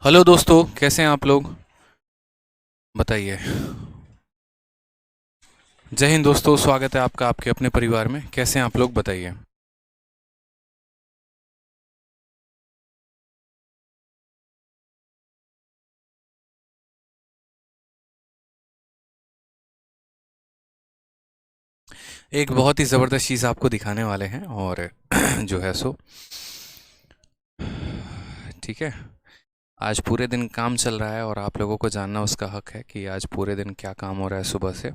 Hello दोस्तों, कैसे हैं आप लोग? बताइए। जय हिंद दोस्तों, स्वागत है आपका आपके अपने परिवार में। कैसे हैं आप लोग? बताइए। एक बहुत ही ज़बरदस्त चीज़ आपको दिखाने वाले हैं और जो है सो ठीक है। आज पूरे दिन काम चल रहा है और आप लोगों को जानना उसका हक है कि आज पूरे दिन क्या काम हो रहा है सुबह से।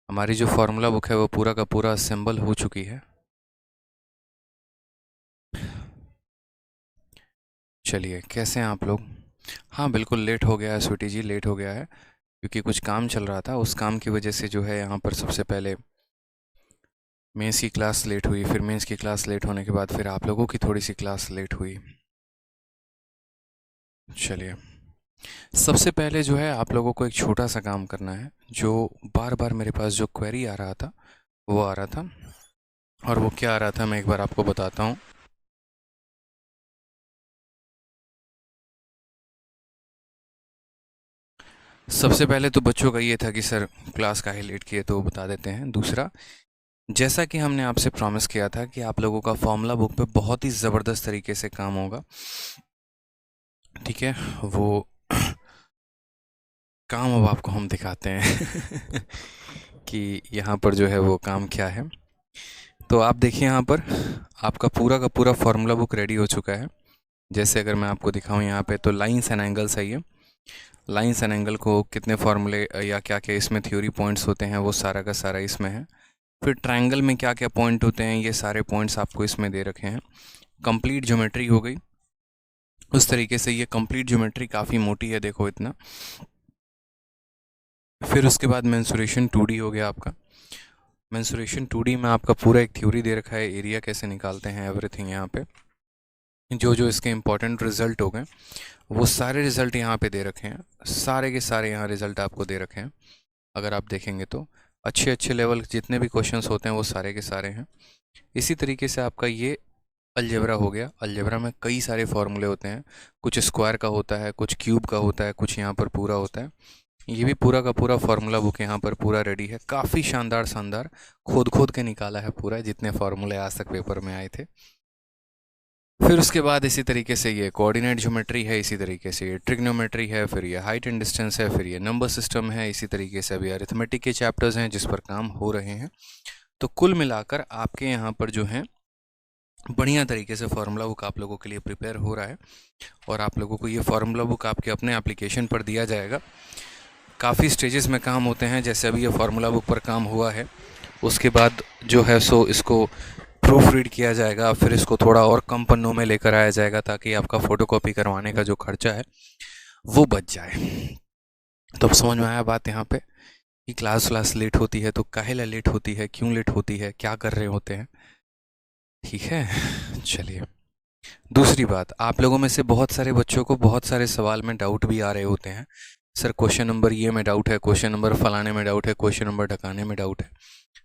हमारी जो फार्मूला बुक है वो पूरा का पूरा असेंबल हो चुकी है। चलिए, कैसे हैं आप लोग? हाँ, बिल्कुल लेट हो गया है स्वीटी जी, लेट हो गया है क्योंकि कुछ काम चल रहा था। उस काम की वजह से जो है यहाँ पर सबसे पहले मेंस की क्लास लेट हुई, फिर मेंस की क्लास लेट होने के बाद फिर आप लोगों की थोड़ी सी क्लास लेट हुई। चलिए, सबसे पहले जो है आप लोगों को एक छोटा सा काम करना है। जो बार बार मेरे पास जो क्वेरी आ रहा था वो आ रहा था, और वो क्या आ रहा था मैं एक बार आपको बताता हूँ। सबसे पहले तो बच्चों का ये था कि सर क्लास काहे लेट किए, तो वो बता देते हैं। दूसरा, जैसा कि हमने आपसे प्रॉमिस किया था कि आप लोगों का फॉर्मूला बुक पे बहुत ही ज़बरदस्त तरीके से काम होगा, ठीक है। वो काम अब आपको हम दिखाते हैं कि यहाँ पर जो है वो काम क्या है। तो आप देखिए, यहाँ पर आपका पूरा का पूरा फार्मूला बुक रेडी हो चुका है। जैसे अगर मैं आपको दिखाऊं यहाँ पे, तो लाइंस एंड एंगल्स है ये। लाइंस एंड एंगल को कितने फार्मूले या क्या क्या इसमें थ्योरी पॉइंट्स होते हैं वो सारा का सारा इसमें है। फिर ट्रायंगल में क्या क्या पॉइंट होते हैं ये सारे पॉइंट्स आपको इसमें दे रखे हैं। कंप्लीट ज्योमेट्री हो गई उस तरीके से। ये कंप्लीट ज्योमेट्री काफ़ी मोटी है, देखो इतना। फिर उसके बाद मेंसुरेशन 2D हो गया आपका। मेंसुरेशन 2D में आपका पूरा एक थ्योरी दे रखा है, एरिया कैसे निकालते हैं, एवरीथिंग यहाँ पे। जो जो इसके इंपॉर्टेंट रिजल्ट हो गए वो सारे रिजल्ट यहाँ पे दे रखे हैं। सारे के सारे यहाँ रिजल्ट आपको दे रखे हैं। अगर आप देखेंगे तो अच्छे अच्छे लेवल जितने भी क्वेश्चंस होते हैं वो सारे के सारे हैं। इसी तरीके से आपका ये अलजेब्रा हो गया। अलजेब्रा में कई सारे फॉर्मूले होते हैं। कुछ स्क्वायर का होता है, कुछ क्यूब का होता है, कुछ यहाँ पर पूरा होता है। ये भी पूरा का पूरा फार्मूला बुक यहाँ पर पूरा रेडी है। काफ़ी शानदार शानदार खोद खोद के निकाला है पूरा, जितने फार्मूले आज तक पेपर में आए थे। फिर उसके बाद इसी तरीके से ये कोऑर्डिनेट ज्योमेट्री है, इसी तरीके से ये ट्रिग्नोमेट्री है, फिर ये हाइट एंड डिस्टेंस है, फिर ये नंबर सिस्टम है। इसी तरीके से अभी अरिथमेटिक के चैप्टर्स हैं जिस पर काम हो रहे हैं। तो कुल मिलाकर आपके यहाँ पर जो है बढ़िया तरीके से फार्मूला बुक आप लोगों के लिए प्रिपेयर हो रहा है, और आप लोगों को ये फार्मूला बुक आपके अपने एप्लीकेशन पर दिया जाएगा। काफ़ी स्टेजेस में काम होते हैं। जैसे अभी ये फार्मूला बुक पर काम हुआ है, उसके बाद जो है सो इसको प्रूफ रीड किया जाएगा, फिर इसको थोड़ा और कम पन्नों में लेकर आया जाएगा ताकि आपका फ़ोटोकॉपी करवाने का जो खर्चा है वो बच जाए। तो अब समझ में आया बात यहाँ पे कि क्लास लेट होती है तो काहे लेट होती है, क्यों लेट होती है, क्या कर रहे होते हैं, ठीक है। चलिए, दूसरी बात, आप लोगों में से बहुत सारे बच्चों को बहुत सारे सवाल में डाउट भी आ रहे होते हैं। सर क्वेश्चन नंबर ये में डाउट है, क्वेश्चन नंबर फलाने में डाउट है, क्वेश्चन नंबर ढकाने में डाउट है।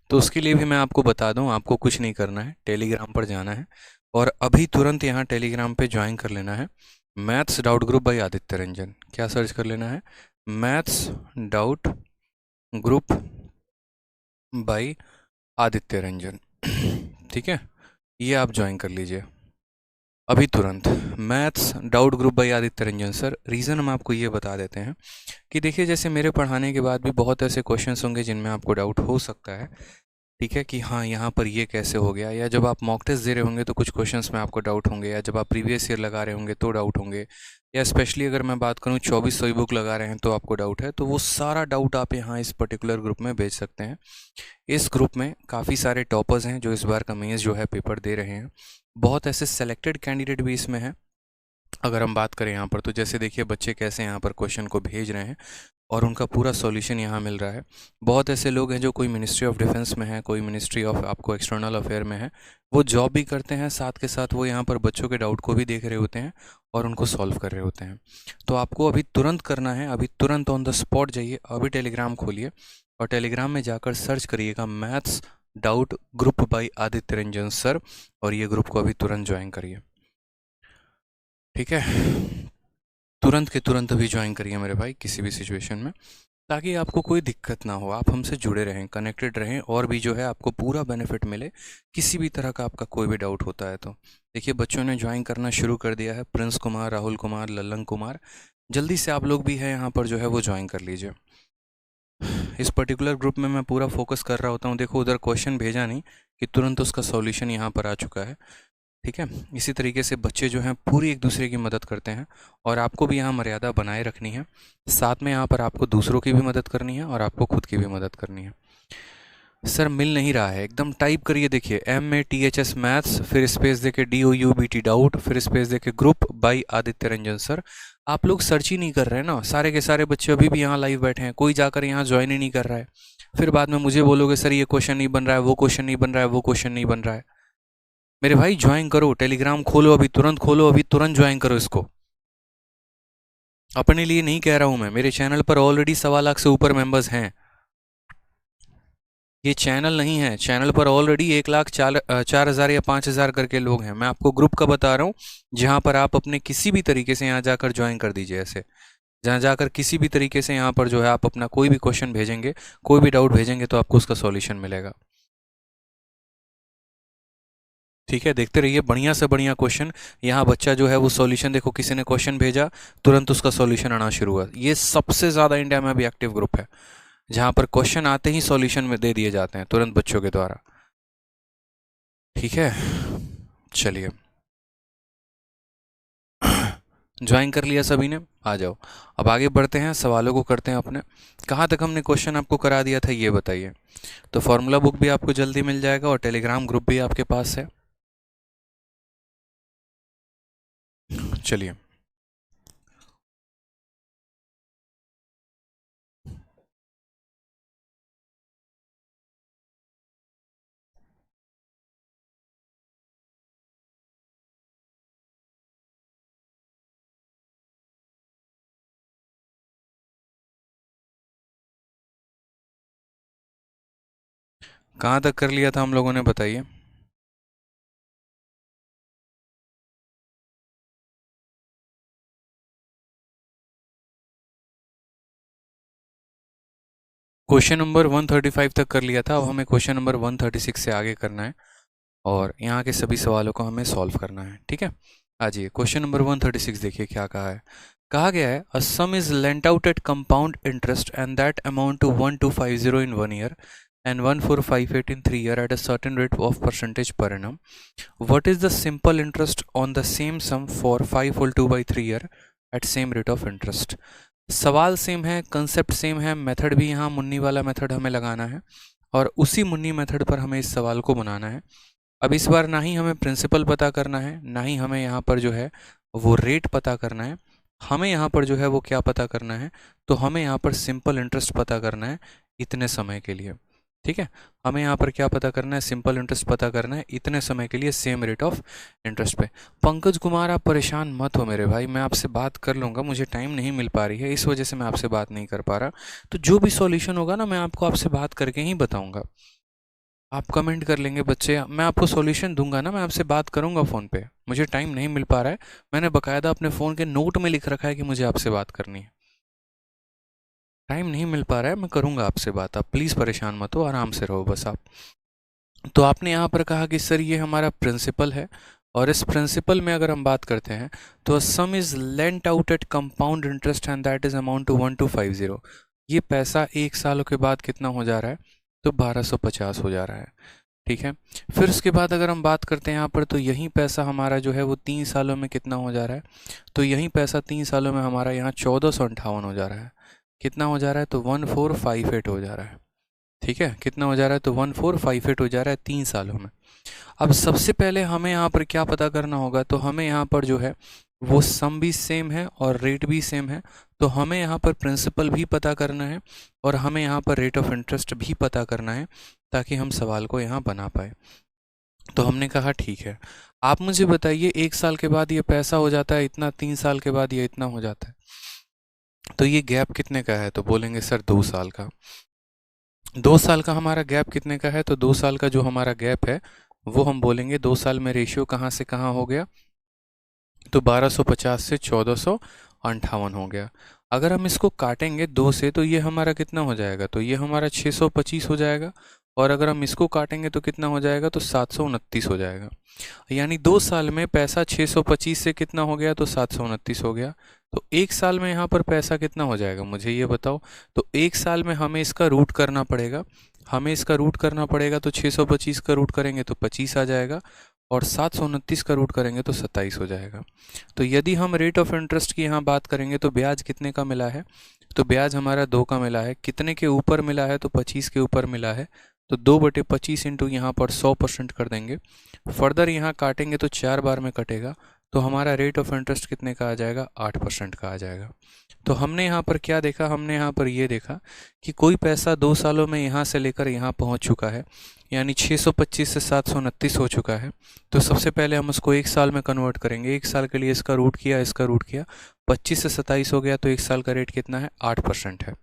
तो उसके लिए भी मैं आपको बता दूं, आपको कुछ नहीं करना है, टेलीग्राम पर जाना है और अभी तुरंत यहाँ टेलीग्राम पे ज्वाइन कर लेना है। Maths doubt group by Aditya Ranjan, क्या सर्च कर लेना है? Maths doubt group by Aditya Ranjan, ठीक है। ये आप ज्वाइन कर लीजिए अभी तुरंत। Maths doubt group by Aditya Ranjan. Sir reason हम आपको ये बता देते हैं कि देखिए, जैसे मेरे पढ़ाने के बाद भी बहुत ऐसे क्वेश्चंस होंगे जिनमें आपको डाउट हो सकता है, ठीक है, कि हाँ यहाँ पर ये कैसे हो गया। या जब आप मॉक टेस्ट दे रहे होंगे तो कुछ क्वेश्चंस में आपको डाउट होंगे, या जब आप प्रीवियस ईयर लगा रहे होंगे तो डाउट होंगे, या स्पेशली अगर मैं बात करूँ 2400 बुक लगा रहे हैं तो आपको डाउट है। तो वो सारा डाउट आप यहाँ इस पर्टिकुलर ग्रुप में भेज सकते हैं। इस ग्रुप में काफ़ी सारे टॉपर्स हैं जो इस बार का मेंस जो है पेपर दे रहे हैं। बहुत ऐसे सेलेक्टेड कैंडिडेट भी इसमें हैं। अगर हम बात करें यहाँ पर, तो जैसे देखिए बच्चे कैसे यहाँ पर क्वेश्चन को भेज रहे हैं और उनका पूरा सॉल्यूशन यहाँ मिल रहा है। बहुत ऐसे लोग हैं जो कोई मिनिस्ट्री ऑफ डिफेंस में है, कोई मिनिस्ट्री ऑफ आपको एक्सटर्नल अफेयर में है, वो जॉब भी करते हैं, साथ के साथ वो यहाँ पर बच्चों के डाउट को भी देख रहे होते हैं और उनको सॉल्व कर रहे होते हैं। तो आपको अभी तुरंत करना है, अभी तुरंत ऑन द स्पॉट जाइए, अभी टेलीग्राम खोलिए और टेलीग्राम में जाकर सर्च करिएगा maths doubt group by Aditya Ranjan sir, और ये ग्रुप को अभी तुरंत ज्वाइन करिए, ठीक है। तुरंत के तुरंत अभी ज्वाइन करिए मेरे भाई, किसी भी सिचुएशन में, ताकि आपको कोई दिक्कत ना हो, आप हमसे जुड़े रहें, कनेक्टेड रहें, और भी जो है आपको पूरा बेनिफिट मिले किसी भी तरह का आपका कोई भी डाउट होता है तो। देखिए बच्चों ने ज्वाइन करना शुरू कर दिया है, प्रिंस कुमार, राहुल कुमार, लल्लन कुमार, जल्दी से आप लोग भी है यहाँ पर जो है वो ज्वाइन कर लीजिए। इस पर्टिकुलर ग्रुप में मैं पूरा फोकस कर रहा होता हूँ। देखो उधर क्वेश्चन भेजा नहीं कि तुरंत उसका सॉल्यूशन यहाँ पर आ चुका है, ठीक है। इसी तरीके से बच्चे जो हैं पूरी एक दूसरे की मदद करते हैं, और आपको भी यहाँ मर्यादा बनाए रखनी है, साथ में यहाँ पर आपको दूसरों की भी मदद करनी है और आपको खुद की भी मदद करनी है। सर मिल नहीं रहा है, एकदम टाइप करिए, देखिए MATHS मैथ्स, फिर स्पेस देके DOUBT डाउट, फिर स्पेस देके group by Aditya Ranjan sir. आप लोग सर्च ही नहीं कर रहे हैं ना, सारे के सारे बच्चे अभी भी यहाँ लाइव बैठे हैं, कोई जाकर यहाँ ज्वाइन ही नहीं कर रहा है। फिर बाद में मुझे बोलोगे सर ये क्वेश्चन नहीं बन रहा है, वो क्वेश्चन नहीं बन रहा है, वो क्वेश्चन नहीं बन रहा है। मेरे भाई ज्वाइन करो, टेलीग्राम खोलो, अभी तुरंत खोलो, अभी तुरंत ज्वाइन करो इसको। अपने लिए नहीं कह रहा हूं मैं, मेरे चैनल पर ऑलरेडी 1.25 लाख से ऊपर मेंबर्स हैं। ये चैनल नहीं है, चैनल पर ऑलरेडी 1,04,000 या 5,000 करके लोग हैं। मैं आपको ग्रुप का बता रहा हूँ, जहाँ पर आप अपने किसी भी तरीके से यहाँ जाकर ज्वाइन कर दीजिए। ऐसे जहाँ जाकर किसी भी तरीके से यहाँ पर जो है आप अपना कोई भी क्वेश्चन भेजेंगे, कोई भी डाउट भेजेंगे, तो आपको उसका सॉल्यूशन मिलेगा। ठीक है, देखते रहिए बढ़िया से बढ़िया क्वेश्चन। यहाँ बच्चा जो है वो सॉल्यूशन, देखो किसी ने क्वेश्चन भेजा, तुरंत उसका सॉल्यूशन आना शुरू हुआ। ये सबसे ज़्यादा इंडिया में अभी एक्टिव ग्रुप है, जहाँ पर क्वेश्चन आते ही सॉल्यूशन में दे दिए जाते हैं तुरंत बच्चों के द्वारा। ठीक है, चलिए ज्वाइन कर लिया सभी ने, आ जाओ अब आगे बढ़ते हैं, सवालों को करते हैं अपने। कहाँ तक हमने क्वेश्चन आपको करा दिया था ये बताइए। तो फॉर्मूला बुक भी आपको जल्दी मिल जाएगा, और टेलीग्राम ग्रुप भी आपके पास है। चलिए कहाँ तक कर लिया था हम लोगों ने बताइए। क्वेश्चन नंबर 135 तक कर लिया था, अब हमें क्वेश्चन नंबर 136 से आगे करना है, और यहाँ के सभी सवालों को हमें सॉल्व करना है। ठीक है, आ जाइए क्वेश्चन नंबर 136 देखिए क्या कहा है। कहा गया है a sum is lent out at compound interest and that amount to 1250 in 1 year and 1458 in 3 year at a certain rate of percentage per annum. What is the simple interest on the same sum for 5 whole 2 by 3 year at same rate of interest? सवाल same है, concept same है, method भी यहाँ मुन्नी वाला method हमें लगाना है, और उसी मुन्नी मेथड पर हमें इस सवाल को बनाना है। अब इस बार ना ही हमें प्रिंसिपल पता करना है, ना ही हमें यहाँ पर जो है वो रेट पता करना है। हमें यहाँ पर जो है वो क्या पता करना है, तो हमें यहाँ पर सिंपल इंटरेस्ट पता करना है इतने समय के लिए। ठीक है, हमें यहाँ पर क्या पता करना है, सिंपल इंटरेस्ट पता करना है इतने समय के लिए, सेम रेट ऑफ इंटरेस्ट पे। पंकज कुमार आप परेशान मत हो मेरे भाई, मैं आपसे बात कर लूँगा, मुझे टाइम नहीं मिल पा रही है, इस वजह से मैं आपसे बात नहीं कर पा रहा। तो जो भी सॉल्यूशन होगा ना, मैं आपको आपसे बात करके ही बताऊँगा। आप कमेंट कर लेंगे बच्चे, मैं आपको सॉल्यूशन दूंगा ना, मैं आपसे बात करूंगा फ़ोन पे, मुझे टाइम नहीं मिल पा रहा है। मैंने बकायदा अपने फ़ोन के नोट में लिख रखा है कि मुझे आपसे बात करनी है। टाइम नहीं मिल पा रहा है, मैं करूंगा आपसे बात, आप प्लीज़ परेशान मत हो, आराम से रहो बस आप। तो आपने यहाँ पर कहा कि सर ये हमारा प्रिंसिपल है, और इस प्रिंसिपल में अगर हम बात करते हैं तो sum is lent out at compound interest and that is amount to 1250। ये पैसा 1 सालों के बाद कितना हो जा रहा है, तो 1250 हो जा रहा है। ठीक है, फिर उसके बाद अगर हम बात करते हैं यहाँ पर, तो यही पैसा हमारा जो है वो 3 सालों में कितना हो जा रहा है, तो यही पैसा 3 सालों में हमारा यहाँ 1458 हो जा रहा है। कितना हो जा रहा है, तो 1458 हो जा रहा है। ठीक है, कितना हो जा रहा है, तो 1458 हो जा रहा है 3 सालों में। अब सबसे पहले हमें यहाँ पर क्या पता करना होगा, तो हमें यहाँ पर जो है वो सम भी सेम है और रेट भी सेम है, तो हमें यहाँ पर प्रिंसिपल भी पता करना है, और हमें यहाँ पर रेट ऑफ इंटरेस्ट भी पता करना है, ताकि हम सवाल को यहाँ बना पाए। तो हमने कहा ठीक है, आप मुझे बताइए 1 साल के बाद ये पैसा हो जाता है इतना, 3 साल के बाद ये इतना हो जाता है, तो ये गैप कितने का है, तो बोलेंगे सर 2 साल का। 2 साल का हमारा गैप कितने का है, तो 2 साल का जो हमारा गैप है वो हम बोलेंगे 2 साल में रेशियो कहाँ से कहाँ हो गया, तो 1250 से 1400, 58 हो गया। अगर हम इसको काटेंगे 2 से तो ये हमारा कितना हो जाएगा, तो ये हमारा 625 हो जाएगा। और अगर हम इसको काटेंगे तो कितना हो जाएगा, तो 729 हो जाएगा। यानी 2 साल में पैसा 625 से कितना हो गया, तो 729 हो गया। तो 1 साल में यहाँ पर पैसा कितना हो जाएगा, मुझे ये बताओ। तो 1 साल में हमें इसका रूट करना पड़ेगा। हमें इसका रूट करना पड़ेगा, तो 625 का रूट करेंगे तो 25 आ जाएगा, और 729 का रूट करेंगे तो 27 हो जाएगा। तो यदि हम रेट ऑफ इंटरेस्ट की यहाँ बात करेंगे तो ब्याज कितने का मिला है, तो ब्याज हमारा 2 का मिला है। कितने के ऊपर मिला है, तो 25 के ऊपर मिला है। तो 2/25 इंटू यहाँ पर 100% कर देंगे। फर्दर यहाँ काटेंगे तो 4 बार में कटेगा, तो हमारा रेट ऑफ इंटरेस्ट कितने का आ जाएगा, 8% का आ जाएगा। तो हमने यहाँ पर क्या देखा, हमने यहाँ पर ये देखा कि कोई पैसा 2 सालों में यहाँ से लेकर यहाँ पहुँच चुका है, यानी 625 से 729 हो चुका है। तो सबसे पहले हम उसको 1 साल में कन्वर्ट करेंगे। 1 साल के लिए इसका रूट किया, इसका रूट किया, 25 से 27 हो गया, तो 1 साल का रेट कितना है, 8% है।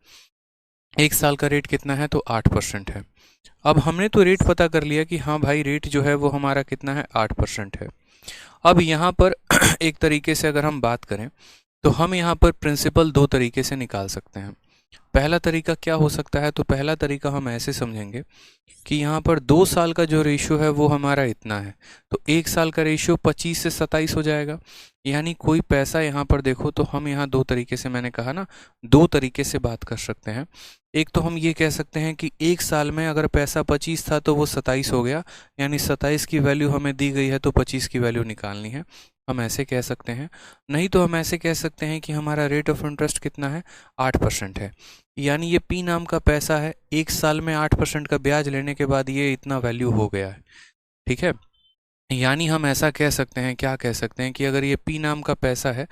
1 साल का रेट कितना है, तो 8% है। अब हमने तो रेट पता कर लिया कि हाँ भाई रेट जो है वो हमारा कितना है, 8% है। अब यहाँ पर एक तरीके से अगर हम बात करें तो हम यहाँ पर प्रिंसिपल 2 तरीके से निकाल सकते हैं। पहला तरीका क्या हो सकता है, तो पहला तरीका हम ऐसे समझेंगे कि यहाँ पर 2 साल का जो रेशियो है वो हमारा इतना है, तो 1 साल का रेशियो 25 से 27 हो जाएगा। यानी कोई पैसा यहाँ पर देखो, तो हम यहाँ 2 तरीके से, मैंने कहा ना 2 तरीके से बात कर सकते हैं। एक तो हम ये कह सकते हैं कि 1 साल में अगर पैसा 25 था तो वो 27 हो गया, यानी 27 की वैल्यू हमें दी गई है तो 25 की वैल्यू निकालनी है, हम ऐसे कह सकते हैं। नहीं तो हम ऐसे कह सकते हैं कि हमारा रेट ऑफ इंटरेस्ट कितना है, 8% है। यानी ये पी नाम का पैसा है, 1 साल में 8% का ब्याज लेने के बाद ये इतना वैल्यू हो गया है। ठीक है, यानी हम ऐसा कह सकते हैं, क्या कह सकते हैं कि अगर ये पी नाम का पैसा है,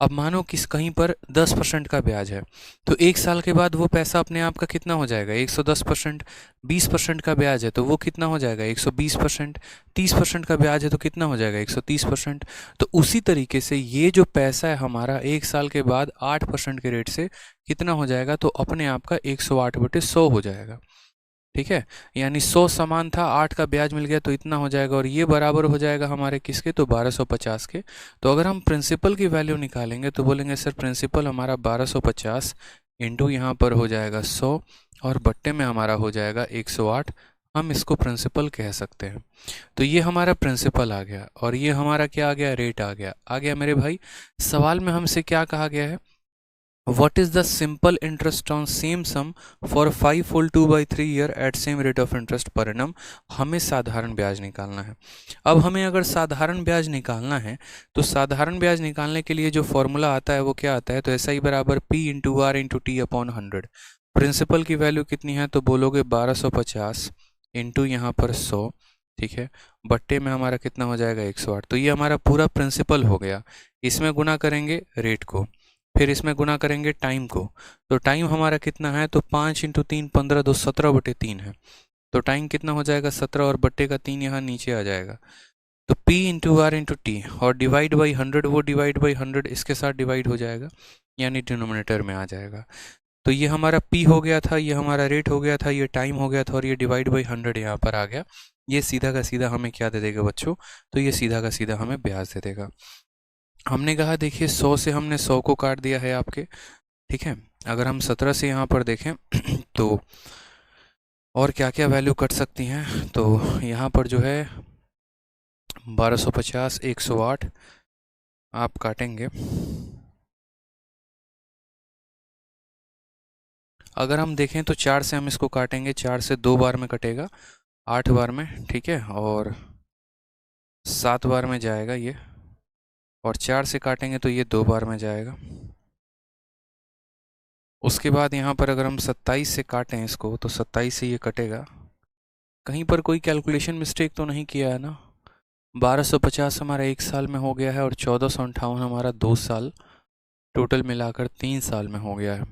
अब मानो किस कहीं पर 10% का ब्याज है, तो 1 साल के बाद वो पैसा अपने आप का कितना हो जाएगा, 110%। 20% का ब्याज है तो वो कितना हो जाएगा, 120%। 30% का ब्याज है तो कितना हो जाएगा, 130%। तो उसी तरीके से ये जो पैसा है हमारा 1 साल के बाद 8% के रेट से कितना हो जाएगा, तो अपने आप का 108/100 हो जाएगा। ठीक है, यानी 100 सामान था, 8 का ब्याज मिल गया तो इतना हो जाएगा, और ये बराबर हो जाएगा हमारे किसके, तो 1250 के। तो अगर हम प्रिंसिपल की वैल्यू निकालेंगे तो बोलेंगे सर प्रिंसिपल हमारा 1250 इंटू यहाँ पर हो जाएगा 100, और बट्टे में हमारा हो जाएगा 108। हम इसको प्रिंसिपल कह सकते हैं। तो ये हमारा प्रिंसिपल आ गया, और ये हमारा क्या आ गया, रेट आ गया मेरे भाई। सवाल में हमसे क्या कहा गया है, What is the simple interest on same sum for 5 full 2/3 year at same rate of interest per annum? हमें साधारण ब्याज निकालना है। अब हमें अगर साधारण ब्याज निकालना है तो साधारण ब्याज निकालने के लिए जो फॉर्मूला आता है वो क्या आता है, तो ऐसा ही बराबर P into R into T upon 100। Principal की वैल्यू कितनी है, तो बोलोगे 1250 इंटू यहाँ पर 100, ठीक है, बट्टे में हमारा कितना हो जाएगा, 108। तो ये हमारा पूरा प्रिंसिपल हो गया। इसमें गुना करेंगे रेट को, फिर इसमें गुना करेंगे टाइम को। तो टाइम हमारा कितना है, तो 5 इंटू 3 15 2 17/3 है। तो टाइम कितना हो जाएगा, 17, और बट्टे का 3 यहाँ नीचे आ जाएगा। तो P into R into T, और डिवाइड बाई 100, वो डिवाइड बाई 100 इसके साथ डिवाइड हो जाएगा, यानी डिनोमिनेटर में आ जाएगा। तो ये हमारा P हो गया था, ये हमारा रेट हो गया था, ये टाइम हो गया था, और ये डिवाइड बाई 100 यहाँ पर आ गया। ये सीधा का सीधा हमें क्या दे देगा बच्चों, तो ये सीधा का सीधा हमें ब्याज दे देगा। हमने कहा देखिए 100 से हमने 100 को काट दिया है आपके, ठीक है। अगर हम 17 से यहाँ पर देखें तो और क्या क्या वैल्यू कट सकती हैं, तो यहाँ पर जो है 1250 108 आप काटेंगे। अगर हम देखें तो 4 से हम इसको काटेंगे, 4 से 2 बार में कटेगा, 8 बार में, ठीक है, और 7 बार में जाएगा ये, और 4 से काटेंगे तो ये 2 बार में जाएगा। उसके बाद यहाँ पर अगर हम 27 से काटें इसको तो 27 से ये कटेगा। कहीं पर कोई कैलकुलेशन मिस्टेक तो नहीं किया है ना। 1250 हमारा 1 साल में हो गया है, और 1458 हमारा 2 साल, टोटल मिलाकर 3 साल में हो गया है।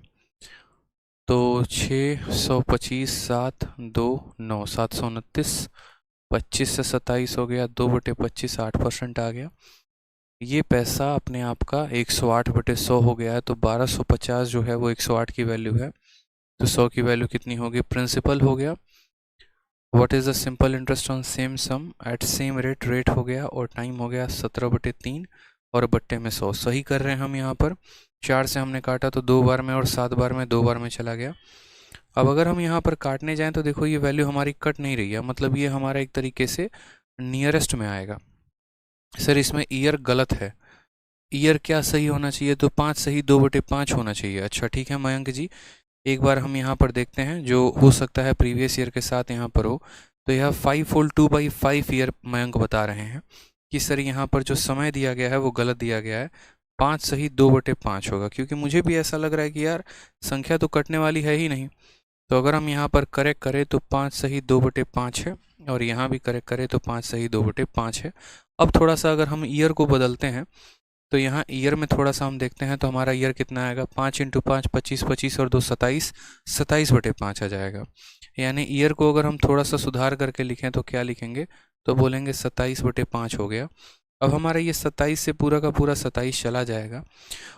तो 625 7 2 9 729, 25 से 27 हो गया, 2/25 8% आ गया। ये पैसा अपने आप का 108/100 हो गया है। तो 1250 जो है वो 108 की वैल्यू है, तो 100 की वैल्यू कितनी होगी, प्रिंसिपल हो गया। What is the simple interest on same sum at same rate, rate हो गया, और टाइम हो गया 17/3, और बट्टे में 100। सही कर रहे हैं हम यहाँ पर। 4 से हमने काटा तो 2 बार में और 7 बार में 2 बार में चला गया। अब अगर हम यहाँ पर काटने जाएं तो देखो ये वैल्यू हमारी कट नहीं रही है, मतलब ये हमारा एक तरीके से नियरेस्ट में आएगा। सर इसमें ईयर गलत है, ईयर क्या सही होना चाहिए? तो 5 सही 2/5 होना चाहिए। अच्छा ठीक है मयंक जी, एक बार हम यहाँ पर देखते हैं, जो हो सकता है प्रीवियस ईयर के साथ यहाँ पर हो। तो यह 5 होल 2/5 ईयर मयंक बता रहे हैं कि सर यहाँ पर जो समय दिया गया है वो गलत दिया गया है, 5 सही 2/5 होगा। क्योंकि मुझे भी ऐसा लग रहा है कि यार संख्या तो कटने वाली है ही नहीं। तो अगर हम यहाँ पर करेक्ट करें तो 5 सही 2/5 है, और यहाँ भी करेक्ट करें तो 5 सही 2/5 है। अब थोड़ा सा अगर हम ईयर को बदलते हैं तो यहाँ ईयर में थोड़ा सा हम देखते हैं, तो हमारा ईयर कितना आएगा? 5 × 5 25, 25 और 2 27, 27/5 आ जाएगा। यानी ईयर को अगर हम थोड़ा सा सुधार करके लिखें तो क्या लिखेंगे? तो बोलेंगे 27/5 हो गया। अब हमारा ये 27 से पूरा का पूरा 27 चला जाएगा,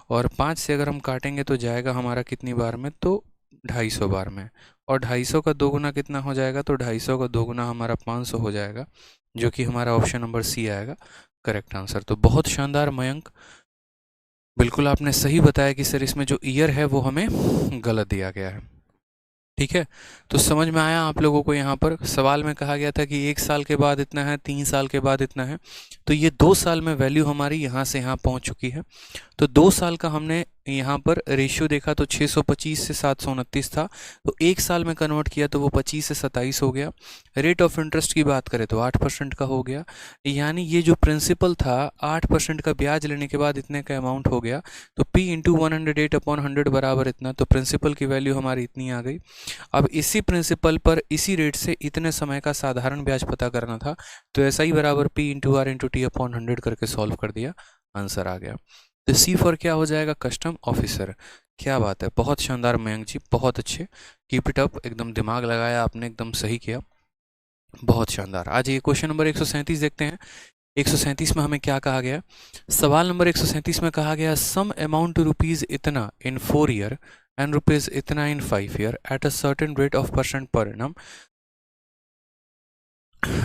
और 5 से अगर हम काटेंगे तो जाएगा हमारा कितनी बार में? तो 250 बार में। और 250 का 2 गुना कितना हो जाएगा? तो 250 का 2 गुना हमारा 500 हो जाएगा, जो कि हमारा ऑप्शन नंबर सी आएगा करेक्ट आंसर। तो बहुत शानदार मयंक, बिल्कुल आपने सही बताया कि सर इसमें जो ईयर है वो हमें गलत दिया गया है। ठीक है, तो समझ में आया आप लोगों को? यहाँ पर सवाल में कहा गया था कि 1 साल के बाद इतना है, 3 साल के बाद इतना है, तो ये 2 साल में वैल्यू हमारी यहाँ से यहाँ पहुँच चुकी है। तो 2 साल का हमने यहाँ पर रेशियो देखा तो 625 से 729 था, तो 1 साल में कन्वर्ट किया तो वो 25 से 27 हो गया। रेट ऑफ इंटरेस्ट की बात करें तो 8% का हो गया। यानी ये जो प्रिंसिपल था 8% का ब्याज लेने के बाद इतने का अमाउंट हो गया, तो P × 108/100 बराबर इतना, तो प्रिंसिपल की वैल्यू हमारी इतनी आ गई। अब इसी प्रिंसिपल पर इसी रेट से इतने समय का साधारण ब्याज पता करना था, तो ऐसा ही बराबर P × R × T/100 करके सॉल्व कर दिया, आंसर आ गया। तो सी फॉर क्या हो जाएगा? Custom officer. क्या बात है, बहुत शानदार मयंक जी, बहुत अच्छे, कीप इट अप, एकदम दिमाग लगाया आपने, एकदम सही किया, बहुत शानदार। आज ये क्वेश्चन नंबर 137 देखते हैं। 137 में हमें क्या कहा गया? सवाल नंबर 137 में कहा गया सम अमाउंट रुपीज इतना इन 4 ईयर एंड रुपीज इतना इन 5 year at a certain rate of % per annum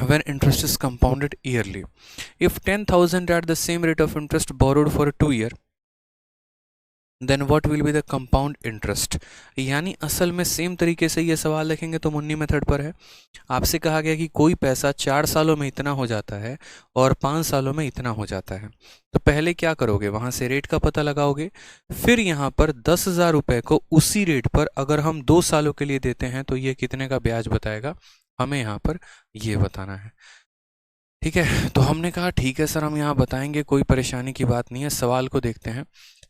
when interest is compounded yearly. If 10,000 at the same rate of interest borrowed for 2 year, then what will be the compound interest. यानी असल में same तरीके से ये सवाल लिखेंगे तो Munni method पर है। आपसे कहा गया कि कोई पैसा 4 सालों में इतना हो जाता है और 5 सालों में इतना हो जाता है, तो पहले क्या करोगे? वहाँ से रेट का पता लगाओगे, फिर यहाँ पर 10,000 रुपये को उसी रेट पर अगर हम 2 सालों के लिए देते हैं तो ये कितने का ब्याज बताएगा, हमें यहाँ पर ये बताना है। ठीक है, तो हमने कहा ठीक है सर हम यहाँ बताएंगे, कोई परेशानी की बात नहीं है। सवाल को देखते हैं।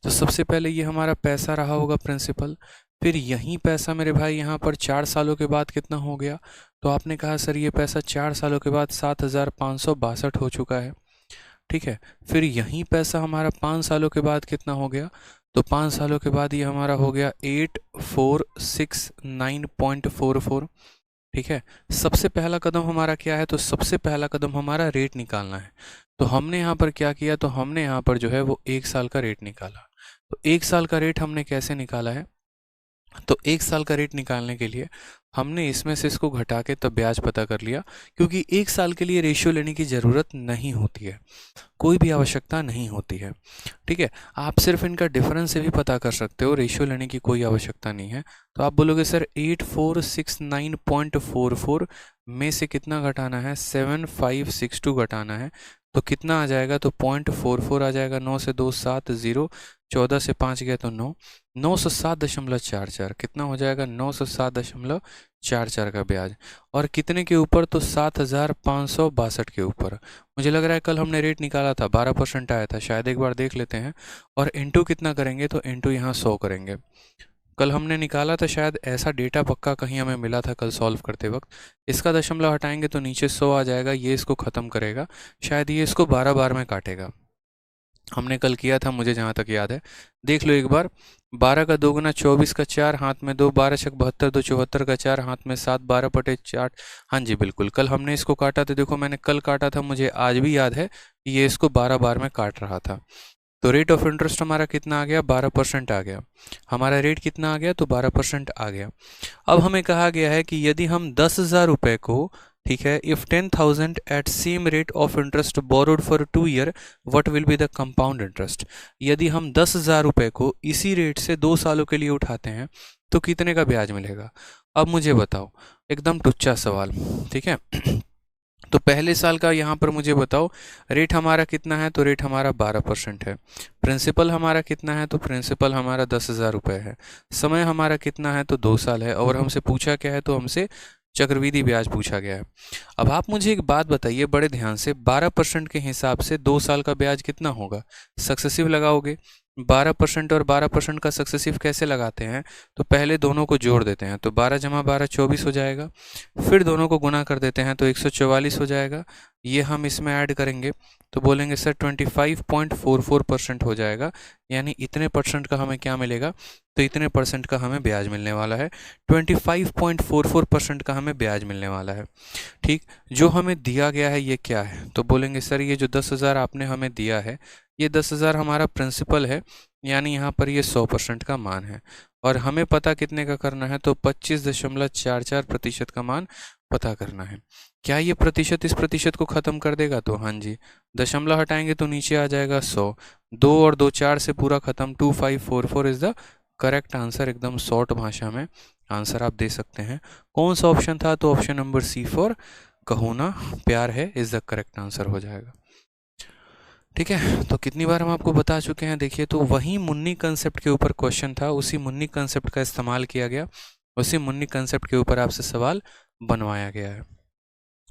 तो सबसे पहले ये हमारा पैसा रहा होगा प्रिंसिपल, फिर यही पैसा मेरे भाई यहाँ पर 4 सालों के बाद कितना हो गया? तो आपने कहा सर ये पैसा 4 सालों के बाद 7,562 हो चुका है। ठीक है, फिर यही पैसा हमारा 5 सालों के बाद कितना हो गया? तो 5 सालों के बाद ये हमारा हो गया 8469.44। ठीक है, सबसे पहला कदम हमारा क्या है? तो सबसे पहला कदम हमारा रेट निकालना है। तो हमने यहाँ पर क्या किया? तो हमने यहाँ पर जो है वो 1 साल का रेट निकाला। तो 1 साल का रेट हमने कैसे निकाला है? तो 1 साल का रेट निकालने के लिए हमने इसमें से इसको घटा के तब ब्याज पता कर लिया, क्योंकि 1 साल के लिए रेशियो लेने की ज़रूरत नहीं होती है, कोई भी आवश्यकता नहीं होती है। ठीक है, आप सिर्फ इनका डिफरेंस से भी पता कर सकते हो, रेशियो लेने की कोई आवश्यकता नहीं है। तो आप बोलोगे सर 8469.44 में से कितना घटाना है? 7562 घटाना है, तो कितना आ जाएगा? तो 0.44 आ जाएगा। 9 से 2 7 0, 14 से 5 गया तो 9, 907.44 कितना हो जाएगा? 907.44 का ब्याज। और कितने के ऊपर? तो 7,562 के ऊपर। मुझे लग रहा है कल हमने रेट निकाला था 12% आया था, शायद एक बार देख लेते हैं। और इंटू कितना करेंगे? तो इंटू यहाँ 100 करेंगे। कल हमने निकाला था, शायद ऐसा डेटा पक्का कहीं हमें मिला था कल सॉल्व करते वक्त। इसका दशमलव हटाएंगे तो नीचे 100 आ जाएगा, ये इसको ख़त्म करेगा, शायद ये इसको 12 बार में काटेगा। हमने कल किया था, मुझे जहाँ तक याद है, देख लो एक बार। 12 का 2 गुना 24 का 4 हाथ में 2, 12 छक 72, 2 74 का 4 हाथ में 7, 12/4। हाँ जी बिल्कुल, कल हमने इसको काटा तो देखो मैंने कल काटा था, मुझे आज भी याद है कि ये इसको 12 बार में काट रहा था। तो रेट ऑफ इंटरेस्ट हमारा कितना आ गया? 12% आ गया। हमारा रेट कितना आ गया? तो 12% आ गया। अब हमें कहा गया है कि यदि हम 10,000 रुपये को ठीक है, if 10,000 at same rate of interest borrowed for 2 year what will be the compound interest. यदि हम 10,000 रुपये को इसी रेट से 2 सालों के लिए उठाते हैं तो कितने का ब्याज मिलेगा। अब मुझे बताओ, एकदम टुच्चा सवाल, ठीक है। तो पहले साल का यहाँ पर मुझे बताओ, रेट हमारा कितना है, तो रेट हमारा 12% है। प्रिंसिपल हमारा कितना है, तो प्रिंसिपल हमारा 10,000 रुपये है। समय हमारा कितना है, तो 2 साल है। और हमसे पूछा क्या है, तो हमसे चक्रवृद्धि ब्याज पूछा गया है। अब आप मुझे एक बात बताइए बड़े ध्यान से, 12% के हिसाब से 2 साल का ब्याज कितना होगा। सक्सेसिव लगाओगे, 12% और 12% का सक्सेसिव कैसे लगाते हैं, तो पहले दोनों को जोड़ देते हैं, तो 12 जमा 12 24 हो जाएगा। फिर दोनों को गुना कर देते हैं तो 144 हो जाएगा। ये हम इसमें ऐड करेंगे तो बोलेंगे सर 25.44% हो जाएगा, यानी इतने परसेंट का हमें क्या मिलेगा, तो इतने परसेंट का हमें ब्याज मिलने वाला है। 25.44% का हमें ब्याज मिलने वाला है। ठीक, जो हमें दिया गया है ये क्या है, तो बोलेंगे सर ये जो 10,000 आपने हमें दिया है, ये 10,000 हमारा प्रिंसिपल है, यानी यहाँ पर ये 100% का मान है। और हमें पता कितने का करना है, तो 25.44% का मान पता करना है। क्या ये प्रतिशत इस प्रतिशत को ख़त्म कर देगा, तो हाँ जी, दशमलव हटाएंगे तो नीचे आ जाएगा 100। 2 और 2 4 से पूरा ख़त्म, 2544 इज़ द करेक्ट आंसर। एकदम शॉर्ट भाषा में आंसर आप दे सकते हैं। कौन सा ऑप्शन था, तो ऑप्शन नंबर सी फॉर कहो ना प्यार है इज़ द करेक्ट आंसर हो जाएगा। ठीक है, तो कितनी बार हम आपको बता चुके हैं। देखिए, तो वही मुन्नी कंसेप्ट के ऊपर क्वेश्चन था, उसी मुन्नी कंसेप्ट का इस्तेमाल किया गया, उसी मुन्नी कंसेप्ट के ऊपर आपसे सवाल बनवाया गया है।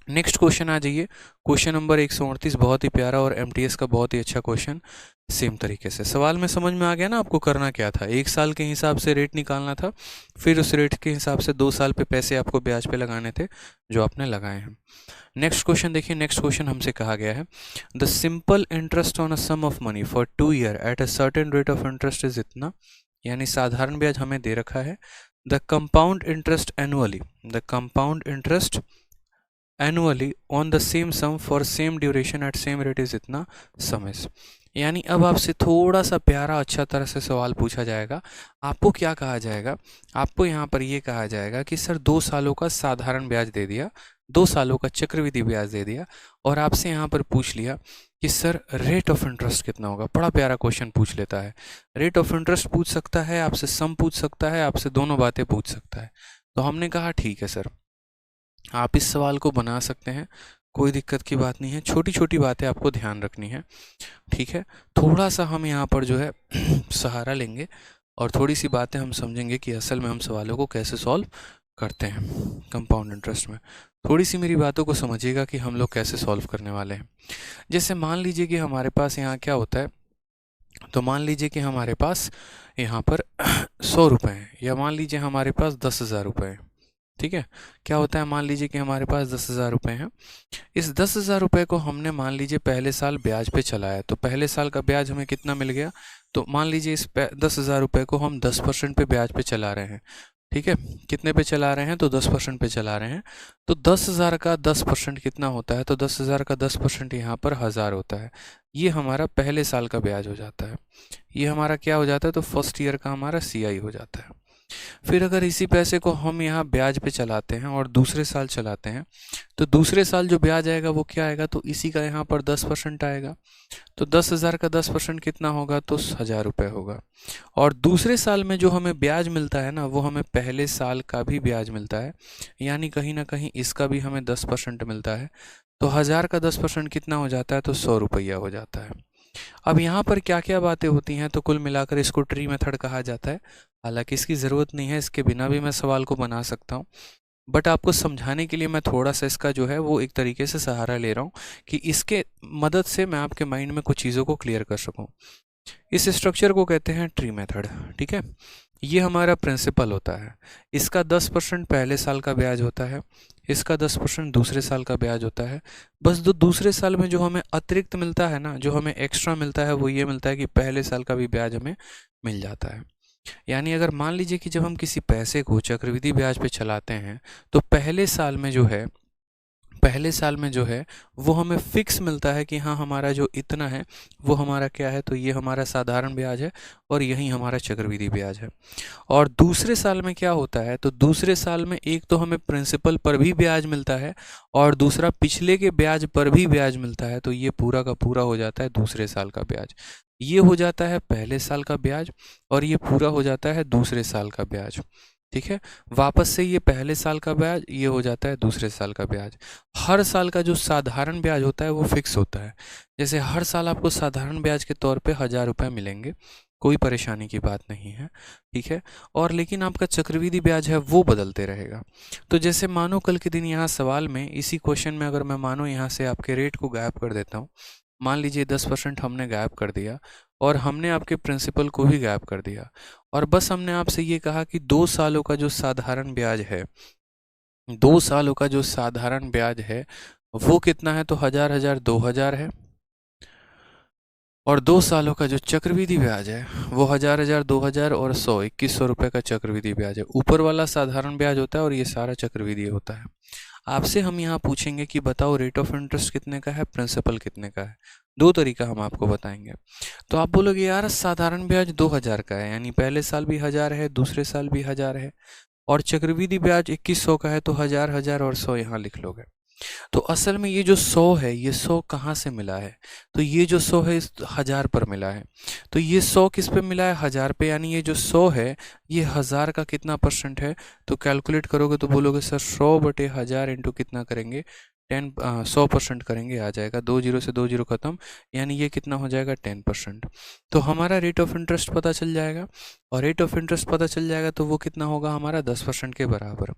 नेक्स्ट क्वेश्चन आ जाइए, क्वेश्चन नंबर 138, बहुत ही प्यारा और एमटीएस का बहुत ही अच्छा क्वेश्चन। सेम तरीके से सवाल में समझ में आ गया ना आपको करना क्या था। 1 साल के हिसाब से रेट निकालना था, फिर उस रेट के हिसाब से 2 साल पे पैसे आपको ब्याज पे लगाने थे जो आपने लगाए हैं। नेक्स्ट क्वेश्चन देखिए, नेक्स्ट क्वेश्चन हमसे कहा गया है the simple interest on a sum of money for 2 year at a certain rate of interest is इतना, यानी साधारण ब्याज हमें दे रखा है। The compound interest annually, the compound interest annually on the same sum for same duration at same rate is इतना समय। यानी अब आपसे थोड़ा सा प्यारा अच्छा तरह से सवाल पूछा जाएगा। आपको क्या कहा जाएगा, आपको यहाँ पर ये कहा जाएगा कि सर 2 सालों का साधारण ब्याज दे दिया, 2 सालों का चक्रवृद्धि ब्याज दे दिया, और आपसे यहाँ पर पूछ लिया कि सर रेट ऑफ इंटरेस्ट कितना होगा। बड़ा प्यारा क्वेश्चन पूछ लेता है। रेट ऑफ इंटरेस्ट पूछ सकता है, आपसे सम पूछ सकता है, आपसे दोनों बातें पूछ सकता है। तो हमने कहा ठीक है सर, आप इस सवाल को बना सकते हैं, कोई दिक्कत की बात नहीं है। छोटी छोटी बातें आपको ध्यान रखनी है, ठीक है। थोड़ा सा हम यहाँ पर जो है सहारा लेंगे और थोड़ी सी बातें हम समझेंगे कि असल में हम सवालों को कैसे सॉल्व करते हैं कंपाउंड इंटरेस्ट में। थोड़ी सी मेरी बातों को समझिएगा कि हम लोग कैसे सॉल्व करने वाले हैं। जैसे मान लीजिए कि हमारे पास यहाँ क्या होता है, तो मान लीजिए कि हमारे पास यहाँ पर 100 रुपये हैं, या मान लीजिए हमारे पास 10,000 रुपये हैं। ठीक है, क्या होता है, मान लीजिए कि हमारे पास 10,000 रुपये हैं। इस 10,000 रुपये को हमने मान लीजिए पहले साल ब्याज पे चलाया, तो पहले साल का ब्याज हमें कितना मिल गया, तो मान लीजिए इस 10,000 रुपये को हम 10% पे ब्याज पे चला रहे हैं। ठीक है, कितने पे चला रहे हैं, तो 10% पे चला रहे हैं। तो 10,000 का 10% कितना होता है, तो 10,000 का 10% यहाँ पर 1,000 होता है। ये हमारा पहले साल का ब्याज हो जाता है। ये हमारा क्या हो जाता है, तो फर्स्ट ईयर का हमारा CI हो जाता है। फिर अगर इसी पैसे को हम यहाँ ब्याज पे चलाते हैं और दूसरे साल चलाते हैं, तो दूसरे साल जो ब्याज आएगा वो क्या आएगा, तो इसी का यहाँ पर 10% आएगा। तो 10,000 का 10% कितना होगा, तो 1,000 रुपये होगा। और दूसरे साल में जो हमें ब्याज मिलता है ना, वो हमें पहले साल का भी ब्याज मिलता है, यानी कहीं ना कहीं इसका भी हमें 10% मिलता है। तो 1,000 का 10% कितना हो जाता है, तो 100 रुपया हो जाता है। अब यहाँ पर क्या क्या बातें होती हैं, तो कुल मिलाकर इसको ट्री मेथड कहा जाता है। हालांकि इसकी ज़रूरत नहीं है, इसके बिना भी मैं सवाल को बना सकता हूँ, बट आपको समझाने के लिए मैं थोड़ा सा इसका जो है वो एक तरीके से सहारा ले रहा हूँ कि इसके मदद से मैं आपके माइंड में कुछ चीज़ों को क्लियर कर सकूँ। इस स्ट्रक्चर को कहते हैं ट्री मेथड। ठीक है, ये हमारा प्रिंसिपल होता है। इसका 10% पहले साल का ब्याज होता है, इसका 10% दूसरे साल का ब्याज होता है। बस दूसरे साल में जो हमें अतिरिक्त मिलता है ना, जो हमें एक्स्ट्रा मिलता है, वो ये मिलता है कि पहले साल का भी ब्याज हमें मिल जाता है। यानी अगर मान लीजिए कि जब हम किसी पैसे को चक्रवृद्धि ब्याज पे चलाते हैं, तो पहले साल में जो है पहले साल में जो है वो हमें फिक्स मिलता है कि हाँ हमारा जो इतना है वो हमारा क्या है, तो ये हमारा साधारण ब्याज है और यही हमारा चक्रवृद्धि ब्याज है। और दूसरे साल में क्या होता है, तो दूसरे साल में एक तो हमें प्रिंसिपल पर भी ब्याज मिलता है और दूसरा पिछले के ब्याज पर भी ब्याज मिलता है, तो ये पूरा का पूरा हो जाता है दूसरे साल का ब्याज। ये हो जाता है पहले साल का ब्याज और ये पूरा हो जाता है दूसरे साल का ब्याज। ठीक है, वापस से ये पहले साल का ब्याज, ये हो जाता है दूसरे साल का ब्याज। हर साल का जो साधारण ब्याज होता है वो फिक्स होता है। जैसे हर साल आपको साधारण ब्याज के तौर पे 1000 रुपये मिलेंगे, कोई परेशानी की बात नहीं है। ठीक है, और लेकिन आपका चक्रवृद्धि ब्याज है वो बदलते रहेगा। तो जैसे मानो कल के दिन यहाँ सवाल में इसी क्वेश्चन में अगर मैं मानो यहाँ से आपके रेट को गायब कर देता हूँ, मान लीजिए 10% हमने गायब कर दिया और हमने आपके प्रिंसिपल को भी गायब कर दिया, और बस हमने आपसे ये कहा कि 2 सालों का जो साधारण ब्याज है, 2 सालों का जो साधारण ब्याज है वो कितना है, तो 1000 2000 है। और 2 सालों का जो चक्रवृद्धि ब्याज है वो 1000 2000 और 100 2100 रुपये का चक्रवृद्धि ब्याज है। ऊपर वाला साधारण ब्याज होता है और ये सारा चक्रवृद्धि होता है। आपसे हम यहाँ पूछेंगे कि बताओ रेट ऑफ इंटरेस्ट कितने का है, प्रिंसिपल कितने का है। दो तरीका हम आपको बताएंगे। तो आप बोलोगे यार साधारण ब्याज 2000 का है, यानी पहले साल भी 1000 है, दूसरे साल भी 1000 है, और चक्रवृद्धि ब्याज 2100 का है, तो 1000 और 100 यहाँ लिख लोगे। तो असल में ये जो 100 है, ये 100 कहाँ से मिला है, तो ये जो 100 है इस 1000 पर मिला है। तो ये 100 किस पे मिला है, 1000 पे, यानी ये जो 100 है ये 1000 का कितना परसेंट है, तो कैलकुलेट करोगे तो बोलोगे सर 100/1000 इंटू कितना करेंगे, 100% करेंगे, आ जाएगा 2 जीरो से 2 जीरो खत्म, यानी ये कितना हो जाएगा 10%। तो हमारा रेट ऑफ इंटरेस्ट पता चल जाएगा, और रेट ऑफ इंटरेस्ट पता चल जाएगा तो वो कितना होगा हमारा 10% के बराबर।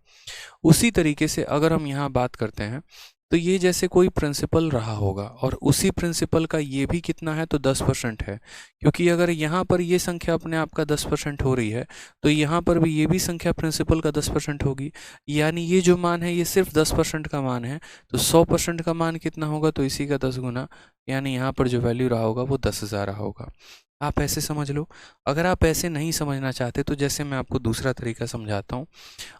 उसी तरीके से अगर हम यहाँ बात करते हैं तो ये जैसे कोई प्रिंसिपल रहा होगा और उसी प्रिंसिपल का ये भी कितना है, तो 10% है, क्योंकि अगर यहाँ पर ये संख्या अपने आप का 10% हो रही है तो यहाँ पर भी ये भी संख्या प्रिंसिपल का 10% होगी, यानी ये जो मान है ये सिर्फ 10% का मान है। तो 100% का मान कितना होगा, तो इसी का 10 गुना, यानी यहाँ पर जो वैल्यू रहा होगा वो 10,000 रहा होगा। आप ऐसे समझ लो। अगर आप ऐसे नहीं समझना चाहते तो जैसे मैं आपको दूसरा तरीका समझाता हूँ।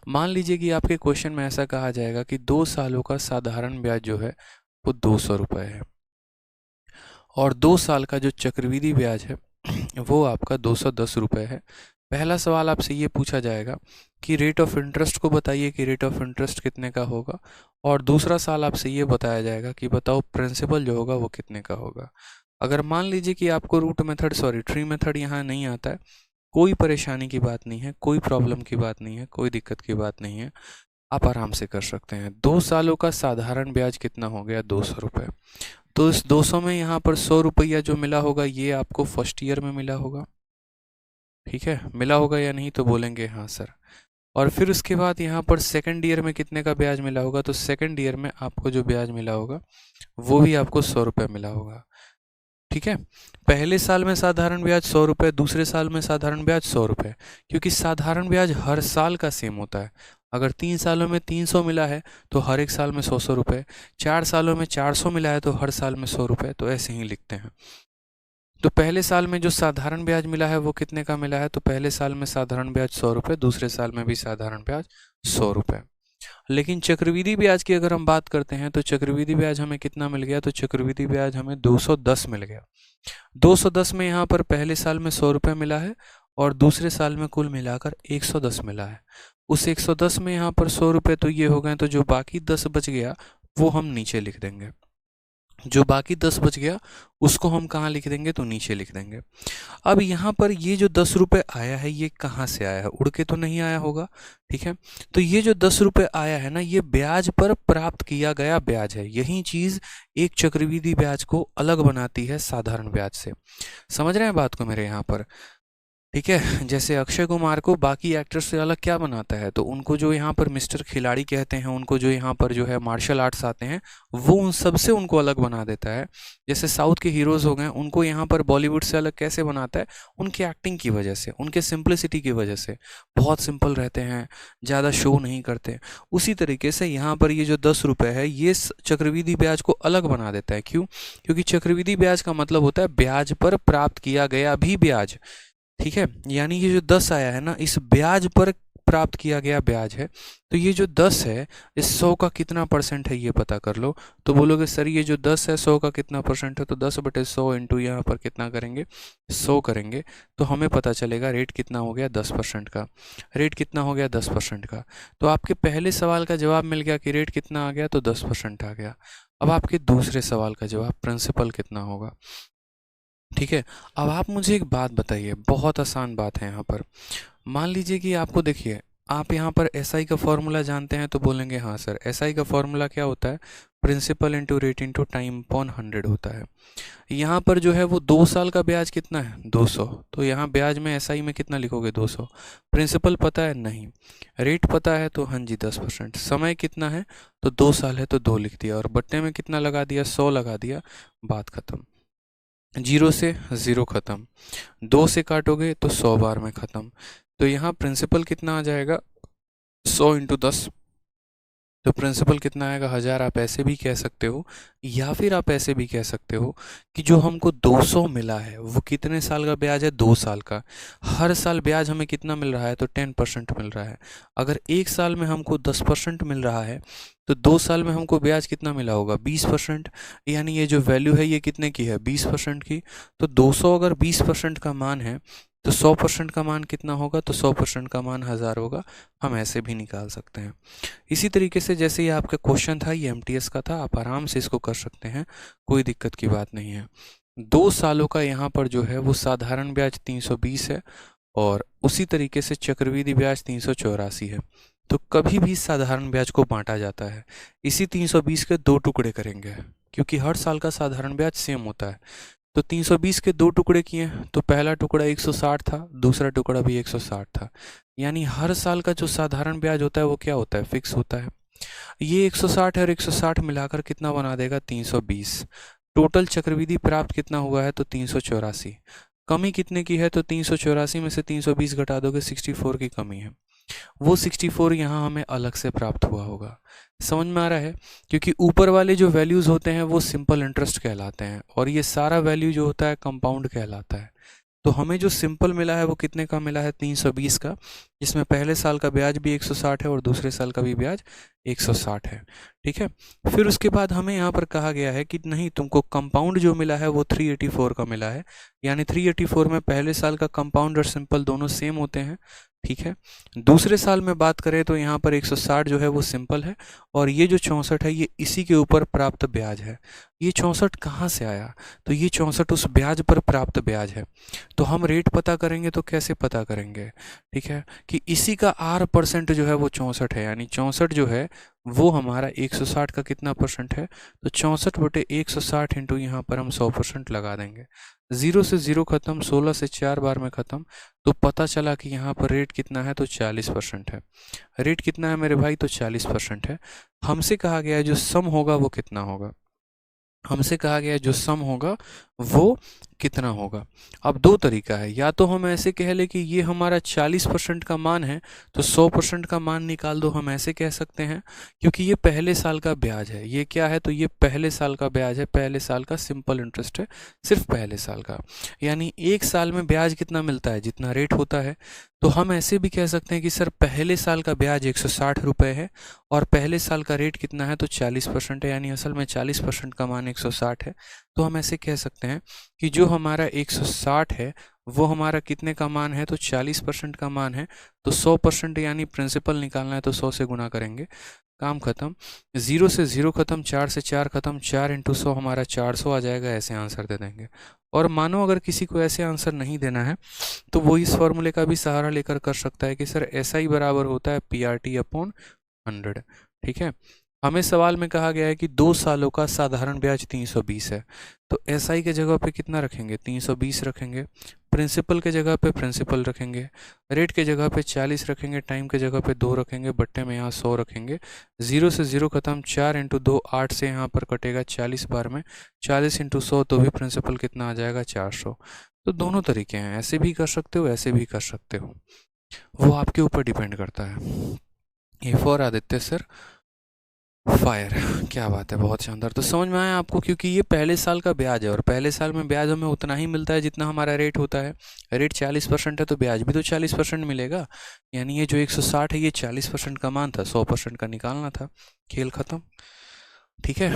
मान लीजिए कि आपके क्वेश्चन में ऐसा कहा जाएगा कि 2 सालों का साधारण ब्याज जो है वो 200 रुपये है, और 2 साल का जो चक्रवृद्धि ब्याज है वो आपका 210 रुपये है। पहला सवाल आपसे ये पूछा जाएगा कि रेट ऑफ इंटरेस्ट को बताइए कि रेट ऑफ इंटरेस्ट कितने का होगा, और दूसरा सवाल आपसे ये बताया जाएगा कि बताओ प्रिंसिपल जो होगा वो कितने का होगा। अगर मान लीजिए कि आपको ट्री मेथड यहाँ नहीं आता है, कोई परेशानी की बात नहीं है, कोई प्रॉब्लम की बात नहीं है, कोई दिक्कत की बात नहीं है, आप आराम से कर सकते हैं। 2 सालों का साधारण ब्याज कितना हो गया, 200 रुपये। तो इस 200 में यहाँ पर 100 रुपया जो मिला होगा ये आपको फर्स्ट ईयर में मिला होगा। ठीक है, मिला होगा या नहीं, तो बोलेंगे हाँ सर। और फिर उसके बाद यहाँ पर सेकंड ईयर में कितने का ब्याज मिला होगा, तो सेकंड ईयर में आपको जो ब्याज मिला होगा वो भी आपको 100 रुपये मिला होगा। ठीक है, पहले साल में साधारण ब्याज 100 रुपये, दूसरे साल में साधारण ब्याज 100 रुपये, क्योंकि साधारण ब्याज हर साल का सेम होता है। अगर 3 सालों में 300 मिला है तो हर एक साल में 100 रुपये, 4 सालों में 400 मिला है तो हर साल में 100 रुपये, तो ऐसे ही लिखते हैं। तो पहले साल में जो साधारण ब्याज मिला है वो कितने का मिला है, तो पहले साल में साधारण ब्याज 100 रुपये, दूसरे साल में भी साधारण ब्याज 100 रुपये। लेकिन चक्रवृद्धि ब्याज की अगर हम बात करते हैं तो चक्रवृद्धि ब्याज हमें कितना मिल गया, तो चक्रवृद्धि ब्याज हमें 210 मिल गया। 210 में यहाँ पर पहले साल में 100 रुपये मिला है और दूसरे साल में कुल मिलाकर 110 मिला है। उस 110 में यहाँ पर 100 रुपये तो ये हो गए, तो जो बाकी 10 बच गया वो हम नीचे लिख देंगे। जो बाकी 10 बच गया उसको हम कहाँ लिख देंगे, तो नीचे लिख देंगे। अब यहाँ पर ये जो 10 रुपये आया है ये कहाँ से आया है, उड़ के तो नहीं आया होगा। ठीक है, तो ये जो 10 रुपये आया है ना, ये ब्याज पर प्राप्त किया गया ब्याज है। यही चीज़ एक चक्रवृद्धि ब्याज को अलग बनाती है साधारण ब्याज से। समझ रहे हैं बात को मेरे यहाँ पर। ठीक है, जैसे अक्षय कुमार को बाकी एक्टर्स से अलग क्या बनाता है, तो उनको जो यहाँ पर मिस्टर खिलाड़ी कहते हैं, उनको जो यहाँ पर जो है मार्शल आर्ट्स आते हैं, वो उन सबसे उनको अलग बना देता है। जैसे साउथ के हीरोज़ हो गए, उनको यहाँ पर बॉलीवुड से अलग कैसे बनाता है, उनकी एक्टिंग की वजह से, उनके सिंप्लिसिटी की वजह से, बहुत सिंपल रहते हैं, ज़्यादा शो नहीं करते। उसी तरीके से यहाँ पर ये जो 10 रुपये है ये चक्रवृद्धि ब्याज को अलग बना देता है। क्यों? क्योंकि चक्रवृद्धि ब्याज का मतलब होता है ब्याज पर प्राप्त किया गया भी ब्याज। ठीक है, यानी ये जो 10 आया है ना, इस ब्याज पर प्राप्त किया गया ब्याज है। तो ये जो 10 है इस 100 का कितना परसेंट है ये पता कर लो। तो बोलोगे सर ये जो 10 है 100 का कितना परसेंट है, तो 10/100 इंटू यहाँ पर कितना करेंगे 100 करेंगे, तो हमें पता चलेगा रेट कितना हो गया 10% का। रेट कितना हो गया 10% का। तो आपके पहले सवाल का जवाब मिल गया कि रेट कितना आ गया, तो 10% आ गया। अब आपके दूसरे सवाल का जवाब प्रिंसिपल कितना होगा। ठीक है, अब आप मुझे एक बात बताइए, बहुत आसान बात है यहाँ पर। मान लीजिए कि आपको देखिए, आप यहाँ पर एसआई का फॉर्मूला जानते हैं, तो बोलेंगे हाँ सर एसआई का फॉर्मूला क्या होता है, principal into rate into time upon 100 होता है। यहाँ पर जो है वो 2 साल का ब्याज कितना है 200, तो यहाँ ब्याज में एसआई में कितना लिखोगे 200। प्रिंसिपल पता है नहीं, रेट पता है तो हाँ जी 10%। समय कितना है तो 2 साल है तो 2 लिख दिया, और बट्टे में कितना लगा दिया 100 लगा दिया, बात खत्म। 0 से 0 ख़त्म, 2 से काटोगे तो 100 बार में ख़त्म। तो यहाँ प्रिंसिपल कितना आ जाएगा 100 इंटू 10, तो प्रिंसिपल कितना आएगा 1000। आप ऐसे भी कह सकते हो, या फिर आप ऐसे भी कह सकते हो कि जो हमको 200 मिला है वो कितने साल का ब्याज है 2 साल का। हर साल ब्याज हमें कितना मिल रहा है तो 10% मिल रहा है। अगर एक साल में हमको 10% मिल रहा है तो 2 साल में हमको ब्याज कितना मिला होगा 20%। यानी ये जो वैल्यू है ये कितने की है 20% की। तो 200 अगर 20% का मान है तो 100% का मान कितना होगा, तो 100% का मान 1000 होगा। हम ऐसे भी निकाल सकते हैं। इसी तरीके से जैसे ये आपका क्वेश्चन था ये एमटीएस का था, आप आराम से इसको कर सकते हैं, कोई दिक्कत की बात नहीं है। 2 सालों का यहाँ पर जो है वो साधारण ब्याज 320 है, और उसी तरीके से चक्रवृद्धि ब्याज 384 है। तो कभी भी साधारण ब्याज को बांटा जाता है, इसी 320 के 2 टुकड़े करेंगे, क्योंकि हर साल का साधारण ब्याज सेम होता है। तो 320 के 2 टुकड़े किए, तो पहला टुकड़ा 160 था, दूसरा टुकड़ा भी 160 था। यानी हर साल का जो साधारण ब्याज होता है वो क्या होता है फिक्स होता है। ये 160 और 160 मिलाकर कितना बना देगा 320। टोटल चक्रवृद्धि प्राप्त कितना हुआ है तो 384। कमी कितने की है तो 384 में से 320 घटा दोगे 64 की कमी है। वो 64 यहाँ हमें अलग से प्राप्त हुआ होगा। समझ में आ रहा है, क्योंकि ऊपर वाले जो वैल्यूज़ होते हैं वो सिंपल इंटरेस्ट कहलाते हैं, और ये सारा वैल्यू जो होता है कंपाउंड कहलाता है। तो हमें जो सिंपल मिला है वो कितने का मिला है 320 का, जिसमें पहले साल का ब्याज भी 160 है और दूसरे साल का भी ब्याज 160 है। ठीक है, फिर उसके बाद हमें यहाँ पर कहा गया है कि नहीं तुमको कंपाउंड जो मिला है वो 384 का मिला है। यानी 384 में पहले साल का कंपाउंड और सिंपल दोनों सेम होते हैं। ठीक है, दूसरे साल में बात करें तो यहाँ पर 160 जो है वो सिंपल है, और ये जो 64 है ये इसी के ऊपर प्राप्त ब्याज है। ये 64 कहाँ से आया, तो ये 64 उस ब्याज पर प्राप्त ब्याज है। तो हम रेट पता करेंगे तो कैसे पता करेंगे, ठीक है, कि इसी का R% जो है वो 64 है। यानी 64 जो है वो हमारा 160 का कितना परसेंट है, तो 64/160 इंटू यहाँ पर हम 100% लगा देंगे। 0 से 0 ख़त्म, 16 से 4 बार में ख़त्म, तो पता चला कि यहाँ पर रेट कितना है तो 40% है। रेट कितना है मेरे भाई तो 40% है। हमसे कहा गया है जो सम होगा वो कितना होगा, हमसे कहा गया जो सम होगा वो कितना होगा। अब 2 तरीका है, या तो हम ऐसे कह ले कि ये हमारा 40% का मान है तो 100% का मान निकाल दो, हम ऐसे कह सकते हैं, क्योंकि ये पहले साल का ब्याज है। ये क्या है तो ये पहले साल का ब्याज है, पहले साल का सिंपल इंटरेस्ट है, सिर्फ पहले साल का। यानी एक साल में ब्याज कितना मिलता है जितना रेट होता है। तो हम ऐसे भी कह सकते हैं कि सर पहले साल का ब्याज 160 रुपये है और पहले साल का रेट कितना है तो 40% है, यानी असल में 40% का मान 160 है। तो हम ऐसे कह सकते हैं कि जो हमारा 160 है वो हमारा कितने का मान है तो 40% का मान है। तो 100% यानी प्रिंसिपल निकालना है तो 100 से गुना करेंगे, काम खत्म। 0 से 0 ख़त्म, 4 से 4 ख़त्म, 4 इंटू 100 हमारा 400 आ जाएगा। ऐसे आंसर दे देंगे। और मानो अगर किसी को ऐसे आंसर नहीं देना है तो वो इस फॉर्मूले का भी सहारा लेकर कर सकता है कि सर SI बराबर होता है PRT/100। ठीक है, हमें सवाल में कहा गया है कि 2 सालों का साधारण ब्याज 320 है, तो SI के जगह पे कितना रखेंगे 320 रखेंगे, प्रिंसिपल के जगह पे प्रिंसिपल रखेंगे, रेट के जगह पे 40 रखेंगे, टाइम के जगह पे 2 रखेंगे, बट्टे में यहाँ 100 रखेंगे। 0 से 0 ख़त्म, 4 इंटू 2 8 से यहाँ पर कटेगा 40 बार में, 40 इंटू 100 तो भी प्रिंसिपल कितना आ जाएगा 400। तो दोनों तरीके हैं, ऐसे भी कर सकते हो ऐसे भी कर सकते हो, वो आपके ऊपर डिपेंड करता है। ये फॉर आदित्य सर। फायर। क्या बात है, बहुत शानदार। तो समझ में आया आपको, क्योंकि ये पहले साल का ब्याज है और पहले साल में ब्याज हमें उतना ही मिलता है जितना हमारा रेट होता है। रेट 40% है तो ब्याज भी तो 40% मिलेगा। यानी ये जो 160 है ये 40% का मान था, 100% का निकालना था। खेल खत्म। ठीक है,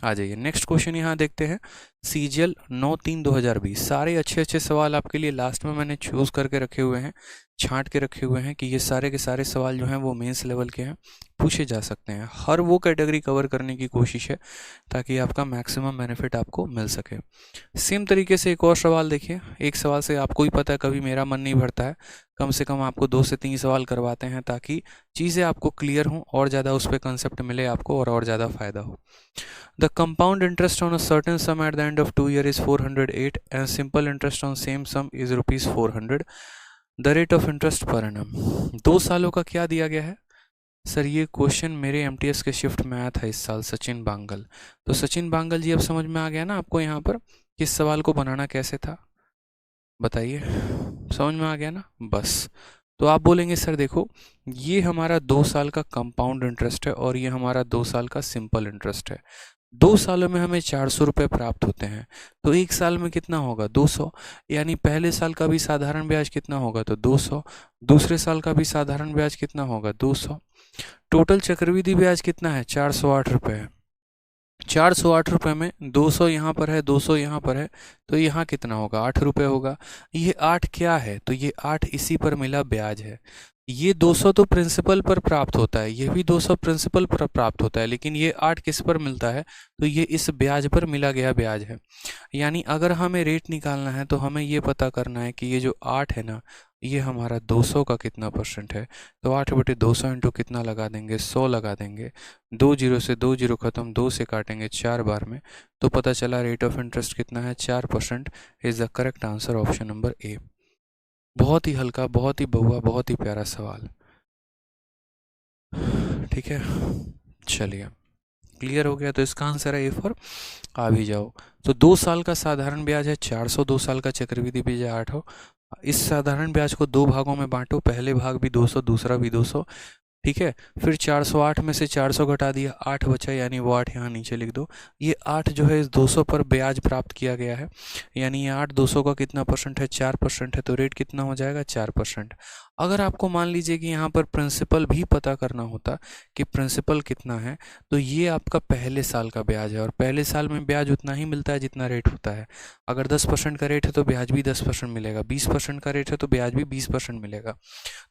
आ जाइए नेक्स्ट क्वेश्चन यहाँ देखते हैं। सीजीएल 9/3/2020। सारे अच्छे अच्छे सवाल आपके लिए लास्ट में मैंने चूज करके रखे हुए हैं, छांट के रखे हुए हैं कि ये सारे के सारे सवाल जो हैं वो मेंस लेवल के हैं, पूछे जा सकते हैं। हर वो कैटेगरी कवर करने की कोशिश है ताकि आपका मैक्सिमम बेनिफिट आपको मिल सके। सेम तरीके से एक और सवाल देखिए। एक सवाल से आपको ही पता है कभी मेरा मन नहीं भरता है, कम से कम आपको 2 से 3 सवाल करवाते हैं ताकि चीज़ें आपको क्लियर हों और ज़्यादा उस पर कंसेप्ट मिले आपको और ज़्यादा फायदा हो। The compound interest on a certain some at the end of 2 year is 408 and simple interest on same some is ₹400। The rate of interest per annum. 2 सालों का क्या दिया गया है? सर ये क्वेश्चन मेरे एमटीएस के शिफ्ट में आया था इस साल, सचिन बांगल। तो सचिन बांगल जी, अब समझ में आ गया ना आपको यहाँ पर किस सवाल को बनाना कैसे था? बताइए, समझ में आ गया ना? बस। तो आप बोलेंगे सर देखो, ये हमारा 2 साल का कंपाउंड इंटरेस्ट है और ये हमारा 2 साल का सिंपल इंटरेस्ट है। 2 सालों में हमें 400 रुपये प्राप्त होते हैं, तो 1 साल में कितना होगा? 200। यानी पहले साल का भी साधारण ब्याज कितना होगा? तो 200। दूसरे साल का भी साधारण ब्याज कितना होगा? 200। टोटल चक्रवृद्धि ब्याज कितना है? 408 रुपये है। 408 रुपये में 200 यहाँ पर है, 200 यहाँ पर है, तो यहाँ कितना होगा? 8 रुपये होगा। ये 8 क्या है? तो ये 8 इसी पर मिला ब्याज है। ये 200 तो प्रिंसिपल पर प्राप्त होता है, ये भी 200 प्रिंसिपल पर प्राप्त होता है, लेकिन ये 8 किस पर मिलता है? तो ये इस ब्याज पर मिला गया ब्याज है। यानी अगर हमें रेट निकालना है तो हमें ये पता करना है कि ये जो 8 है ना, ये हमारा 200 का कितना परसेंट है। तो 8/200 इंटू कितना लगा देंगे? 100 लगा देंगे। 2 जीरो से 2 जीरो खत्म, 2 से काटेंगे 4 बार में, तो पता चला रेट ऑफ इंटरेस्ट कितना है? 4% is the correct answer, option number A. बहुत ही हल्का, बहुत ही बहुआ, बहुत ही प्यारा सवाल। ठीक है, चलिए क्लियर हो गया। तो इसका आंसर है ए फॉर आ भी जाओ। तो 2 साल का साधारण ब्याज है 400, 2 साल का चक्रवृद्धि ब्याज है 800। इस साधारण ब्याज को 2 भागों में बांटो, पहले भाग भी 200, दूसरा भी 200। ठीक है, फिर 408 में से 400 घटा दिया, 8 बचा, यानी वो 8 यहाँ नीचे लिख दो। ये 8 जो है इस 200 पर ब्याज प्राप्त किया गया है, यानी ये 8 200 का कितना परसेंट है? 4% है, तो रेट कितना हो जाएगा? 4%। अगर आपको मान लीजिए कि यहाँ पर प्रिंसिपल भी पता करना होता कि प्रिंसिपल कितना है, तो ये आपका पहले साल का ब्याज है और पहले साल में ब्याज उतना ही मिलता है जितना रेट होता है। अगर 10% का रेट है तो ब्याज भी 10% मिलेगा, 20% का रेट है तो ब्याज भी 20% मिलेगा।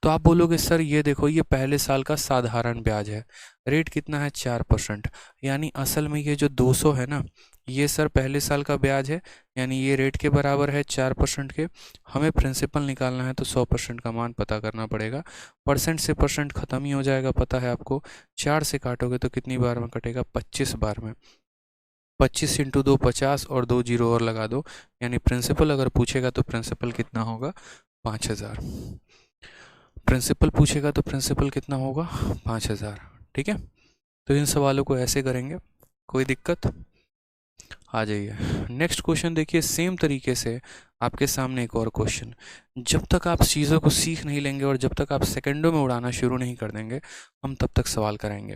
तो आप बोलोगे सर ये देखो, ये पहले साल का साधारण ब्याज है, रेट कितना है? 4%। यानी असल में ये जो 200 है ना, ये सर पहले साल का ब्याज है, यानी ये रेट के बराबर है 4% के। हमें प्रिंसिपल निकालना है तो 100% का मान पता करना पड़ेगा। परसेंट से परसेंट ख़त्म ही हो जाएगा, पता है आपको। 4 से काटोगे तो कितनी बार में कटेगा? 25 बार में। 25 इंटू 2 50 और 2 जीरो और लगा दो, यानी प्रिंसिपल अगर पूछेगा तो प्रिंसिपल कितना होगा? 5000। प्रिंसिपल पूछेगा तो प्रिंसिपल कितना होगा? 5000। ठीक है, तो इन सवालों को ऐसे करेंगे, कोई दिक्कत? आ जाइए नेक्स्ट क्वेश्चन देखिए। सेम तरीके से आपके सामने एक और क्वेश्चन। जब तक आप चीज़ों को सीख नहीं लेंगे और जब तक आप सेकंडों में उड़ाना शुरू नहीं कर देंगे, हम तब तक सवाल कराएंगे।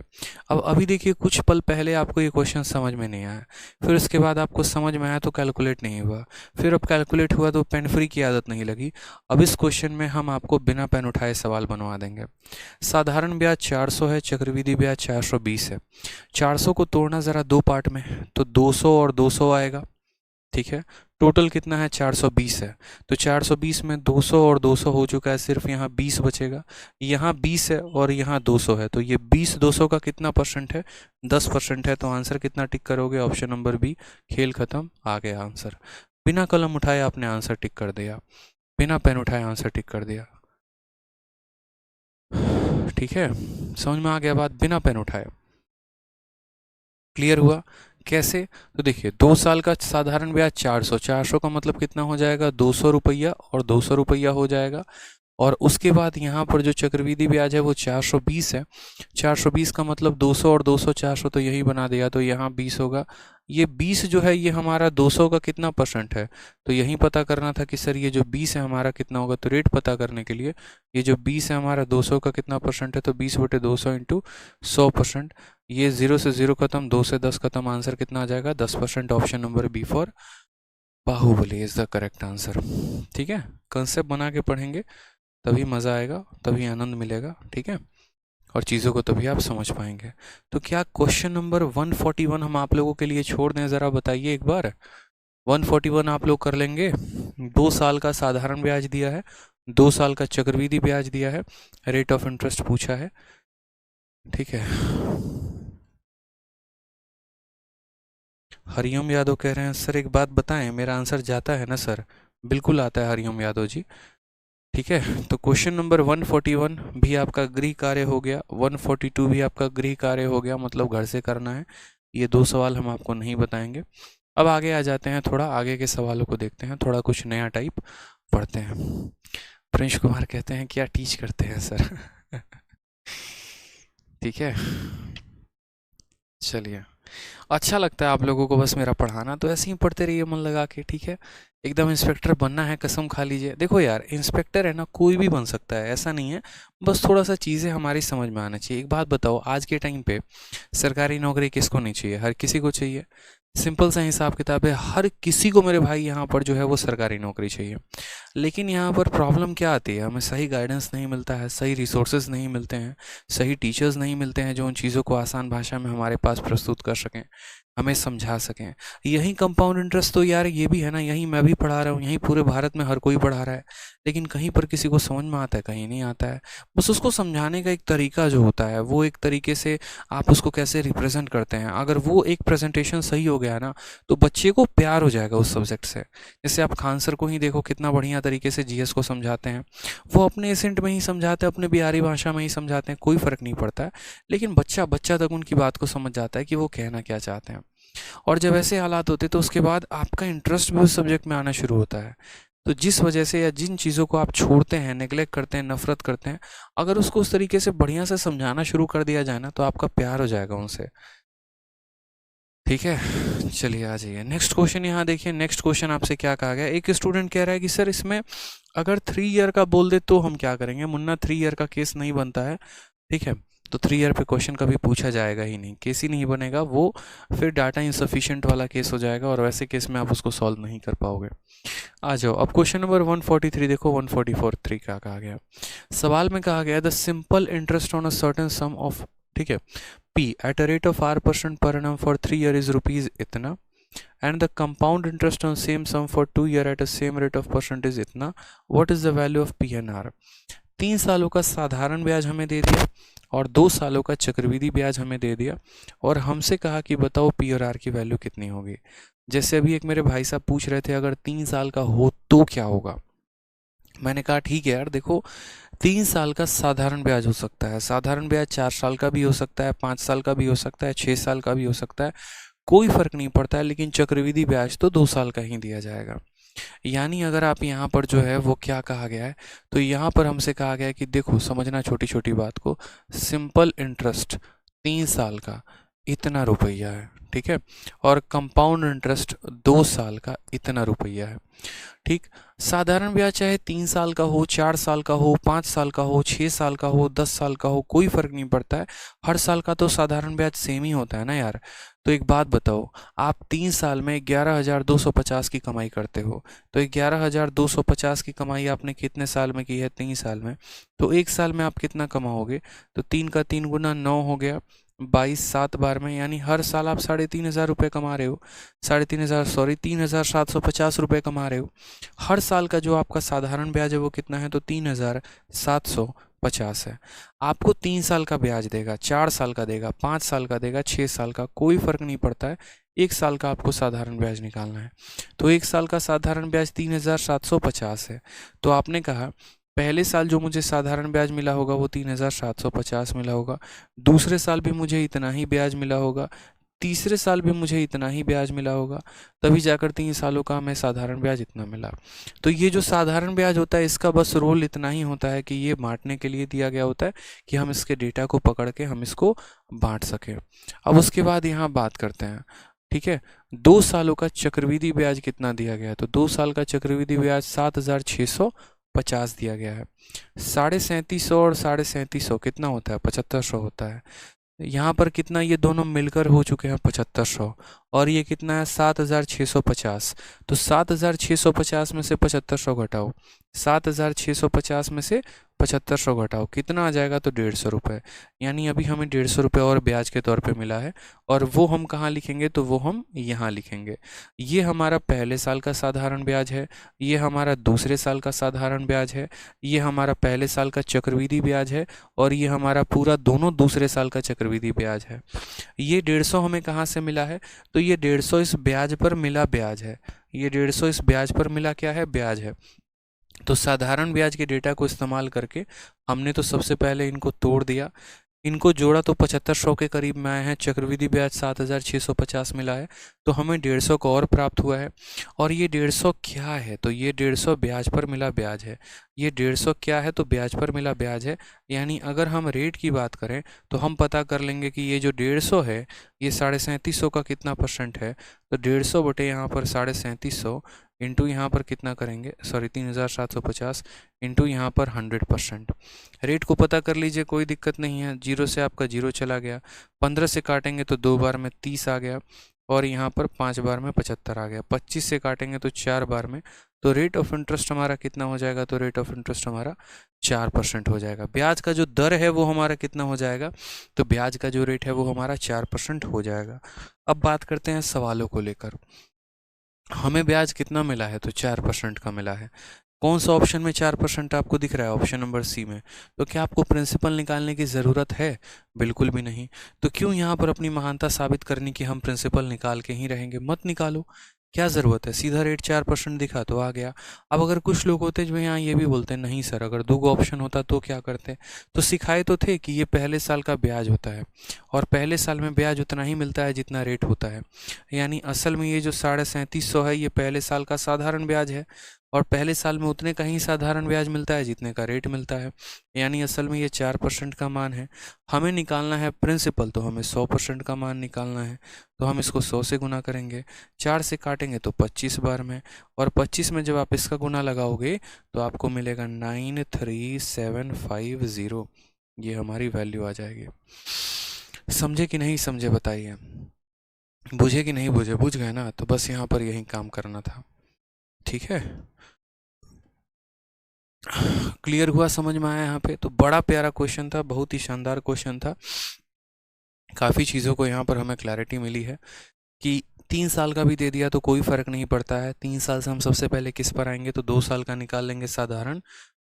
अब अभी देखिए, कुछ पल पहले आपको ये क्वेश्चन समझ में नहीं आया, फिर उसके बाद आपको समझ में आया तो कैलकुलेट नहीं हुआ, फिर अब कैलकुलेट हुआ तो पेन फ्री की आदत नहीं लगी। अब इस क्वेश्चन में हम आपको बिना पेन उठाए सवाल बनवा देंगे। साधारण ब्याज 400 है, चक्रवृद्धि ब्याज 420 है। 400 को तोड़ना ज़रा 2 पार्ट में, तो 200 और 200 आएगा। ठीक है, टोटल कितना है? 420 है। तो 420 में 200 और 200 हो चुका है, सिर्फ यहाँ 20 बचेगा। यहाँ 20 है और यहाँ 200 है, तो ये 20 200 का कितना परसेंट है? 10% है। तो आंसर कितना टिक करोगे? Option number B. खेल खत्म, आ गया आंसर। बिना कलम उठाए आपने आंसर टिक कर दिया, बिना पेन उठाए आंसर टिक कर दिया। ठीक है, समझ में आ गया बात? बिना पेन उठाए। क्लियर हुआ? कैसे? तो देखिए, 2 साल का साधारण ब्याज 400, 400 का मतलब कितना हो जाएगा? 200 रुपया और 200 रुपया हो जाएगा। और उसके बाद यहाँ पर जो चक्रवृद्धि ब्याज है वो 420 है। 420 का मतलब 200 और 200 400 तो यही बना दिया, तो यहाँ 20 होगा। ये 20 जो है ये हमारा 200 का कितना परसेंट है, तो यही पता करना था कि सर ये जो 20 है हमारा कितना होगा। तो रेट पता करने के लिए ये जो 20 है हमारा 200 का कितना परसेंट है, तो 20/200 इंटू 100%। ये 0 से 0 खत्म, 2 से 10 खत्म, आंसर कितना आ जाएगा 10%। Option number B for Baahubali is the correct answer. ठीक है, कंसेप्ट बना के पढ़ेंगे तभी मज़ा आएगा, तभी आनंद मिलेगा। ठीक है, और चीज़ों को तभी आप समझ पाएंगे। तो क्या क्वेश्चन नंबर 141 हम आप लोगों के लिए छोड़ दें, ज़रा बताइए एक बार। 141 आप लोग कर लेंगे। 2 साल का साधारण ब्याज दिया है, 2 साल का चक्रवृद्धि ब्याज दिया है, रेट ऑफ इंटरेस्ट पूछा है। ठीक है, हरिओम यादव कह रहे हैं सर एक बात बताएं, मेरा आंसर जाता है ना सर? बिल्कुल आता है हरिओम यादव जी। ठीक है, तो क्वेश्चन नंबर 141 भी आपका गृह कार्य हो गया, 142 भी आपका गृह कार्य हो गया, मतलब घर से करना है। ये 2 सवाल हम आपको नहीं बताएंगे। अब आगे आ जाते हैं, थोड़ा आगे के सवालों को देखते हैं, थोड़ा कुछ नया टाइप पढ़ते हैं। प्रिंस कुमार कहते हैं क्या टीच करते हैं सर? ठीक है, चलिए, अच्छा लगता है आप लोगों को बस मेरा पढ़ाना, तो ऐसे ही पढ़ते रहिए मन लगा के। ठीक है, एकदम इंस्पेक्टर बनना है कसम खा लीजिए। देखो यार, इंस्पेक्टर है ना कोई भी बन सकता है, ऐसा नहीं है, बस थोड़ा सा चीज़ें हमारी समझ में आना चाहिए। एक बात बताओ, आज के टाइम पे सरकारी नौकरी किसको नहीं चाहिए? हर किसी को चाहिए। सिंपल सा हिसाब किताब है, हर किसी को मेरे भाई यहाँ पर जो है वो सरकारी नौकरी चाहिए। लेकिन यहाँ पर प्रॉब्लम क्या आती है, हमें सही गाइडेंस नहीं मिलता है, सही रिसोर्सेज नहीं मिलते हैं, सही टीचर्स नहीं मिलते हैं जो उन चीज़ों को आसान भाषा में हमारे पास प्रस्तुत कर सकें, हमें समझा सकें। यही कंपाउंड इंटरेस्ट तो यार ये भी है ना, यही मैं भी पढ़ा रहा हूँ, यही पूरे भारत में हर कोई पढ़ा रहा है, लेकिन कहीं पर किसी को समझ में आता है, कहीं नहीं आता है। बस उसको समझाने का एक तरीका जो होता है, वो एक तरीके से आप उसको कैसे रिप्रेजेंट करते हैं, अगर वो एक प्रेजेंटेशन सही हो गया ना, तो बच्चे को प्यार हो जाएगा उस सब्जेक्ट से। जैसे आप खान सर को ही देखो, कितना बढ़िया तरीके से जीएस को समझाते हैं। वो अपने एसेंट में ही समझाते हैं, अपने बिहारी भाषा में ही समझाते हैं, कोई फ़र्क नहीं पड़ता है, लेकिन बच्चा बच्चा तक उनकी बात को समझ जाता है कि वो कहना क्या चाहते हैं। और जब ऐसे हालात होते हैं तो उसके बाद आपका इंटरेस्ट भी उस सब्जेक्ट में आना शुरू होता है। तो जिस वजह से या जिन चीज़ों को आप छोड़ते हैं, नेग्लेक्ट करते हैं, नफरत करते हैं, अगर उसको उस तरीके से बढ़िया से समझाना शुरू कर दिया जाए ना, तो आपका प्यार हो जाएगा उनसे। ठीक है, चलिए आ जाइए नेक्स्ट क्वेश्चन। यहाँ देखिए, नेक्स्ट क्वेश्चन आपसे क्या कहा गया। एक स्टूडेंट कह रहा है कि सर इसमें अगर 3 ईयर का बोल दे तो हम क्या करेंगे? मुन्ना 3 ईयर का केस नहीं बनता है। ठीक है, तो 3 ईयर पे क्वेश्चन कभी पूछा जाएगा ही नहीं, केस ही नहीं बनेगा वो, फिर डाटा इंसफिशिएंट वाला केस हो जाएगा, और वैसे केस में आप उसको सॉल्व नहीं कर पाओगे। आ जाओ अब क्वेश्चन नंबर 143 देखो, 144 क्या कहा गया। सवाल में कहा गया the simple interest on a certain some of, ठीक है, P at a rate of R% per annum for 3 year is rupees इतना, and the compound interest on same sum for 2 year at a same rate of percent is इतना. What is the value of P and R? 3 सालों का साधारण ब्याज हमें दे दिया और 2 सालों का चक्रवृद्धि ब्याज हमें दे दिया, और हमसे कहा कि बताओ P और R की वैल्यू कितनी होगी। जैसे अभी एक मेरे भाई साहब पूछ रहे थे अगर 3 साल का हो तो क्या होगा। मैंने कहा ठीक है यार, देखो 3 साल का साधारण ब्याज हो सकता है, साधारण ब्याज 4 साल का भी हो सकता है, 5 साल का भी हो सकता है, 6 साल का भी हो सकता है, कोई फर्क नहीं पड़ता है, लेकिन चक्रवृद्धि ब्याज तो 2 साल का ही दिया जाएगा। यानी अगर आप यहाँ पर जो है वो क्या कहा गया है, तो यहाँ पर हमसे कहा गया है कि देखो समझना छोटी छोटी बात को, सिंपल इंटरेस्ट 3 साल का इतना रुपया है, ठीक है, और कंपाउंड इंटरेस्ट 2 साल का इतना रुपया है। ठीक, साधारण ब्याज चाहे 3 साल का हो, 4 साल का हो, 5 साल का हो, 6 साल का हो, 10 साल का हो, कोई फर्क नहीं पड़ता है, हर साल का तो साधारण ब्याज सेम ही होता है ना यार। तो एक बात बताओ, आप 3 साल में 11,250 की कमाई करते हो, तो 11,250 की कमाई आपने कितने साल में की है? 3 साल में। तो 1 साल में आप कितना कमाओगे? तो 3 का 3 गुना 9 हो गया, 22 7 बार में, यानी हर साल आप 3,500 रुपये कमा रहे हो, 3,500 सॉरी 3,750 रुपये कमा रहे हो। हर साल का जो आपका साधारण ब्याज है वो कितना है? तो 3,750 है। आपको 3 साल का ब्याज देगा, 4 साल का देगा, 5 साल का देगा, 6 साल का, कोई फर्क नहीं पड़ता है, 1 साल का आपको साधारण ब्याज निकालना है। तो 1 साल का साधारण ब्याज 3,750 है। तो आपने कहा पहले साल जो मुझे साधारण ब्याज मिला होगा वो 3,750 मिला होगा, दूसरे साल भी मुझे इतना ही ब्याज मिला होगा, तीसरे साल भी मुझे इतना ही ब्याज मिला होगा, तभी जाकर 3 सालों का हमें साधारण ब्याज इतना मिला। तो ये जो साधारण ब्याज होता है इसका बस रोल इतना ही होता है कि ये बांटने के लिए दिया गया होता है कि हम इसके डेटा को पकड़ के हम इसको बांट सकें। अब उसके बाद यहाँ बात करते हैं, ठीक है, 2 सालों का चक्रवृद्धि ब्याज कितना दिया गया है। तो 2 साल का चक्रवृद्धि ब्याज 7,650 दिया गया है। 3750 और 3750 कितना होता है, 7500 होता है। यहाँ पर कितना, ये दोनों मिलकर हो चुके हैं 7500, और ये कितना है 7650। तो 7650 में से 7500 घटाओ, 7650 में से 7500 घटाओ, कितना आ जाएगा, तो 150 रुपये। यानी अभी हमें 150 रुपये और ब्याज के तौर पे मिला है, और वो हम कहाँ लिखेंगे, तो वो हम यहाँ लिखेंगे। ये हमारा पहले साल का साधारण ब्याज है, ये हमारा दूसरे साल का साधारण ब्याज है, ये हमारा पहले साल का चक्रवृद्धि ब्याज है, और ये हमारा पूरा दोनों दूसरे साल का चक्रवृद्धि ब्याज है। ये 150 हमें कहाँ से मिला है, तो ये 150 इस ब्याज पर मिला ब्याज है। ये 150 इस ब्याज पर मिला क्या है, ब्याज है। तो साधारण ब्याज के डेटा को इस्तेमाल करके हमने तो सबसे पहले इनको तोड़ दिया, इनको जोड़ा तो 7500 के करीब में आए हैं, चक्रवृद्धि ब्याज 7650 मिला है, तो हमें 150 को और प्राप्त हुआ है। और ये 150 क्या है, तो ये 150 ब्याज पर मिला ब्याज है। ये 150 क्या है, तो ब्याज पर मिला ब्याज है। यानी अगर हम रेट की बात करें तो हम पता कर लेंगे कि ये जो 150 है ये 3750 का कितना परसेंट है, तो 150 बटे यहाँ पर 3750 इंटू यहाँ पर कितना करेंगे, सॉरी 3750 इंटू यहाँ पर 100%। रेट को पता कर लीजिए, कोई दिक्कत नहीं है। 0 से आपका 0 चला गया, 15 से काटेंगे तो 2 बार में 30 आ गया, और यहाँ पर 5 बार में 75 आ गया। 25 से काटेंगे तो 4 बार में, तो रेट ऑफ इंटरेस्ट हमारा कितना हो जाएगा, तो रेट ऑफ इंटरेस्ट हमारा 4% हो जाएगा। ब्याज का जो दर है वो हमारा कितना हो जाएगा, तो ब्याज का जो रेट है वो हमारा 4% हो जाएगा। अब बात करते हैं सवालों को लेकर। हमें ब्याज कितना मिला है, तो 4% का मिला है। कौन सा ऑप्शन में 4% आपको दिख रहा है, ऑप्शन नंबर सी में। तो क्या आपको प्रिंसिपल निकालने की ज़रूरत है, बिल्कुल भी नहीं। तो क्यों यहाँ पर अपनी महानता साबित करने की हम प्रिंसिपल निकाल के ही रहेंगे, मत निकालो, क्या ज़रूरत है, सीधा रेट 4% दिखा तो आ गया। अब अगर कुछ लोग होते जो यहाँ ये भी बोलते हैं नहीं सर अगर 2 ऑप्शन होता तो क्या करते, तो सिखाए तो थे कि ये पहले साल का ब्याज होता है, और पहले साल में ब्याज उतना ही मिलता है जितना रेट होता है। यानी असल में ये जो 3750 है ये पहले साल का साधारण ब्याज है, और पहले साल में उतने का ही साधारण ब्याज मिलता है जितने का रेट मिलता है। यानी असल में ये 4% का मान है। हमें निकालना है प्रिंसिपल, तो हमें 100% का मान निकालना है, तो हम इसको 100 से गुना करेंगे। 4 से काटेंगे तो 25 बार में, और 25 में जब आप इसका गुना लगाओगे तो आपको मिलेगा 93750। ये हमारी वैल्यू आ जाएगी। समझे कि नहीं समझे बताइए, बुझे कि नहीं बुझे, बुझ गए ना, तो बस यहाँ पर यही काम करना था, ठीक है। क्लियर हुआ, समझ में आया यहाँ पे। तो बड़ा प्यारा क्वेश्चन था, बहुत ही शानदार क्वेश्चन था। काफ़ी चीज़ों को यहाँ पर हमें क्लैरिटी मिली है कि 3 साल का भी दे दिया तो कोई फ़र्क नहीं पड़ता है। 3 साल से हम सबसे पहले किस पर आएंगे, तो 2 साल का निकाल लेंगे साधारण,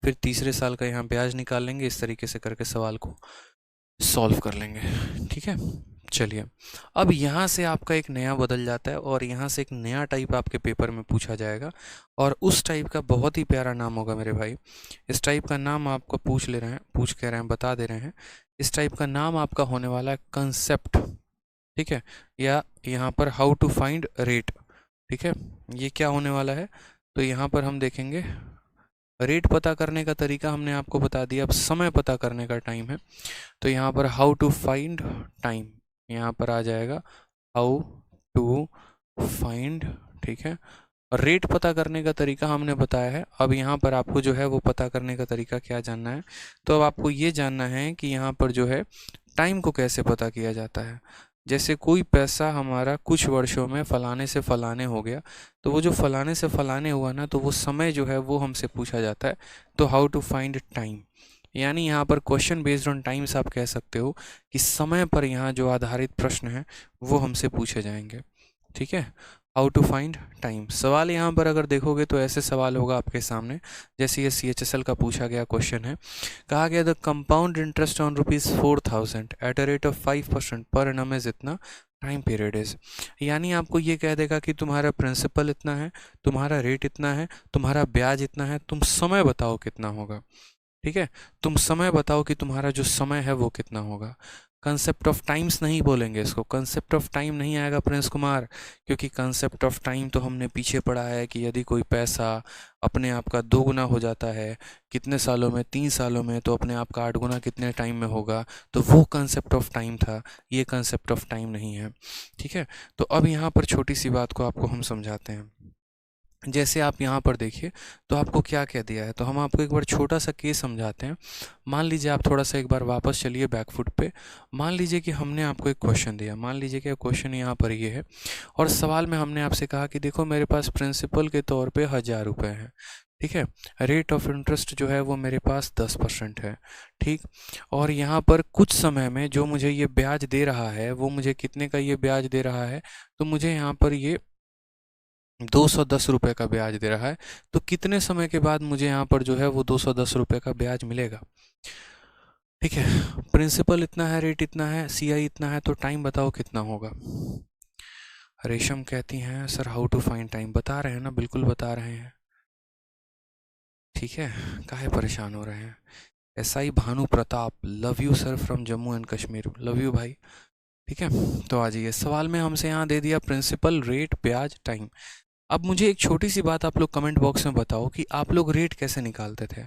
फिर तीसरे साल का यहाँ ब्याज निकाल लेंगे। इस तरीके से करके सवाल को सॉल्व कर लेंगे, ठीक है। चलिए, अब यहाँ से आपका एक नया बदल जाता है, और यहाँ से एक नया टाइप आपके पेपर में पूछा जाएगा, और उस टाइप का बहुत ही प्यारा नाम होगा मेरे भाई। इस टाइप का नाम आपको पूछ कह रहे हैं, बता दे रहे हैं। इस टाइप का नाम आपका होने वाला है कंसेप्ट, ठीक है, या यहाँ पर हाउ टू फाइंड रेट, ठीक है। ये क्या होने वाला है, तो यहाँ पर हम देखेंगे रेट पता करने का तरीका हमने आपको बता दिया। अब समय पता करने का टाइम है, तो यहाँ पर हाउ टू फाइंड टाइम यहाँ पर आ जाएगा, हाउ टू फाइंड, ठीक है। और रेट पता करने का तरीका हमने बताया है। अब यहाँ पर आपको जो है वो पता करने का तरीका क्या जानना है, तो अब आपको ये जानना है कि यहाँ पर जो है टाइम को कैसे पता किया जाता है। जैसे कोई पैसा हमारा कुछ वर्षों में फलाने से फलाने हो गया, तो वो जो फलाने से फलाने हुआ ना, तो वो समय जो है वो हमसे पूछा जाता है, तो हाउ टू फाइंड टाइम। यानी यहाँ पर क्वेश्चन बेस्ड ऑन टाइम्स आप कह सकते हो कि समय पर यहाँ जो आधारित प्रश्न है वो हमसे पूछे जाएंगे, ठीक है। हाउ टू फाइंड टाइम सवाल यहाँ पर अगर देखोगे तो ऐसे सवाल होगा आपके सामने, जैसे ये CHSL का पूछा गया क्वेश्चन है। कहा गया the compound interest on ₹4000 at a rate of 5% per annum is इतना, टाइम पीरियड इज। यानी आपको ये कह देगा कि तुम्हारा प्रिंसिपल इतना है, तुम्हारा रेट इतना है, तुम्हारा ब्याज इतना है, तुम समय बताओ कितना होगा, ठीक है। तुम समय बताओ कि तुम्हारा जो समय है वो कितना होगा। कंसेप्ट ऑफ टाइम्स नहीं बोलेंगे इसको, कंसेप्ट ऑफ टाइम नहीं आएगा प्रिंस कुमार, क्योंकि कंसेप्ट ऑफ टाइम तो हमने पीछे पढ़ा है कि यदि कोई पैसा अपने आप का 2 गुना हो जाता है कितने सालों में, 3 सालों में, तो अपने आप का 8 गुना कितने टाइम में होगा, तो वो कंसेप्ट ऑफ टाइम था, ये कंसेप्ट ऑफ टाइम नहीं है। ठीक है, तो अब यहाँ पर छोटी सी बात को आपको हम समझाते हैं। जैसे आप यहाँ पर देखिए तो आपको क्या क्या दिया है, तो हम आपको एक बार छोटा सा केस समझाते हैं। मान लीजिए आप थोड़ा सा एक बार वापस चलिए बैक फुट पे। मान लीजिए कि हमने आपको एक क्वेश्चन दिया, मान लीजिए कि क्वेश्चन यहाँ पर ये है, और सवाल में हमने आपसे कहा कि देखो मेरे पास प्रिंसिपल के तौर पे 1000 रुपये हैं। ठीक है, रेट ऑफ इंटरेस्ट जो है वो मेरे पास 10% है। ठीक, और यहाँ पर कुछ समय में जो मुझे ये ब्याज दे रहा है वो मुझे कितने का ये ब्याज दे रहा है, तो मुझे यहाँ पर ये 210 रुपये का ब्याज दे रहा है। तो कितने समय के बाद मुझे यहाँ पर जो है वो 210 रुपये का ब्याज मिलेगा। ठीक है, प्रिंसिपल इतना है, रेट इतना है, सीआई इतना है, तो टाइम बताओ कितना होगा। रेशम कहती हैं sir how to find time, बता रहे हैं ना, बिल्कुल बता रहे हैं। ठीक है, काहे परेशान हो रहे हैं। SI Bhanu Pratap, love you sir from Jammu and Kashmir, love you भाई। ठीक है, तो आ जाइए, सवाल में हमसे यहाँ दे दिया प्रिंसिपल, रेट, ब्याज, टाइम। अब मुझे एक छोटी सी बात आप लोग कमेंट बॉक्स में बताओ कि आप लोग रेट कैसे निकालते थे।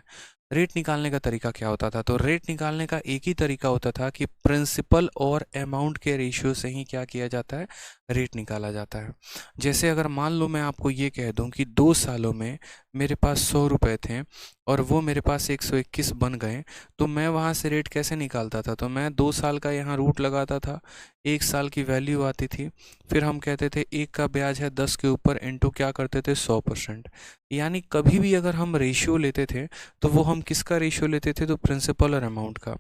रेट निकालने का तरीका क्या होता था, तो रेट निकालने का एक ही तरीका होता था कि प्रिंसिपल और अमाउंट के रेशियो से ही क्या किया जाता है, रेट निकाला जाता है। जैसे अगर मान लो मैं आपको ये कह दूं कि 2 सालों में मेरे पास 100 रुपये थे और वो मेरे पास 121 बन गए, तो मैं वहाँ से रेट कैसे निकालता था, तो मैं 2 साल का यहाँ रूट लगाता था, 1 साल की वैल्यू आती थी, फिर हम कहते थे एक का ब्याज है 10 के ऊपर, इनटू क्या करते थे 100%। यानी कभी भी अगर हम रेशियो लेते थे तो वो हम किसका रेशियो लेते थे, तो प्रिंसिपल और अमाउंट का।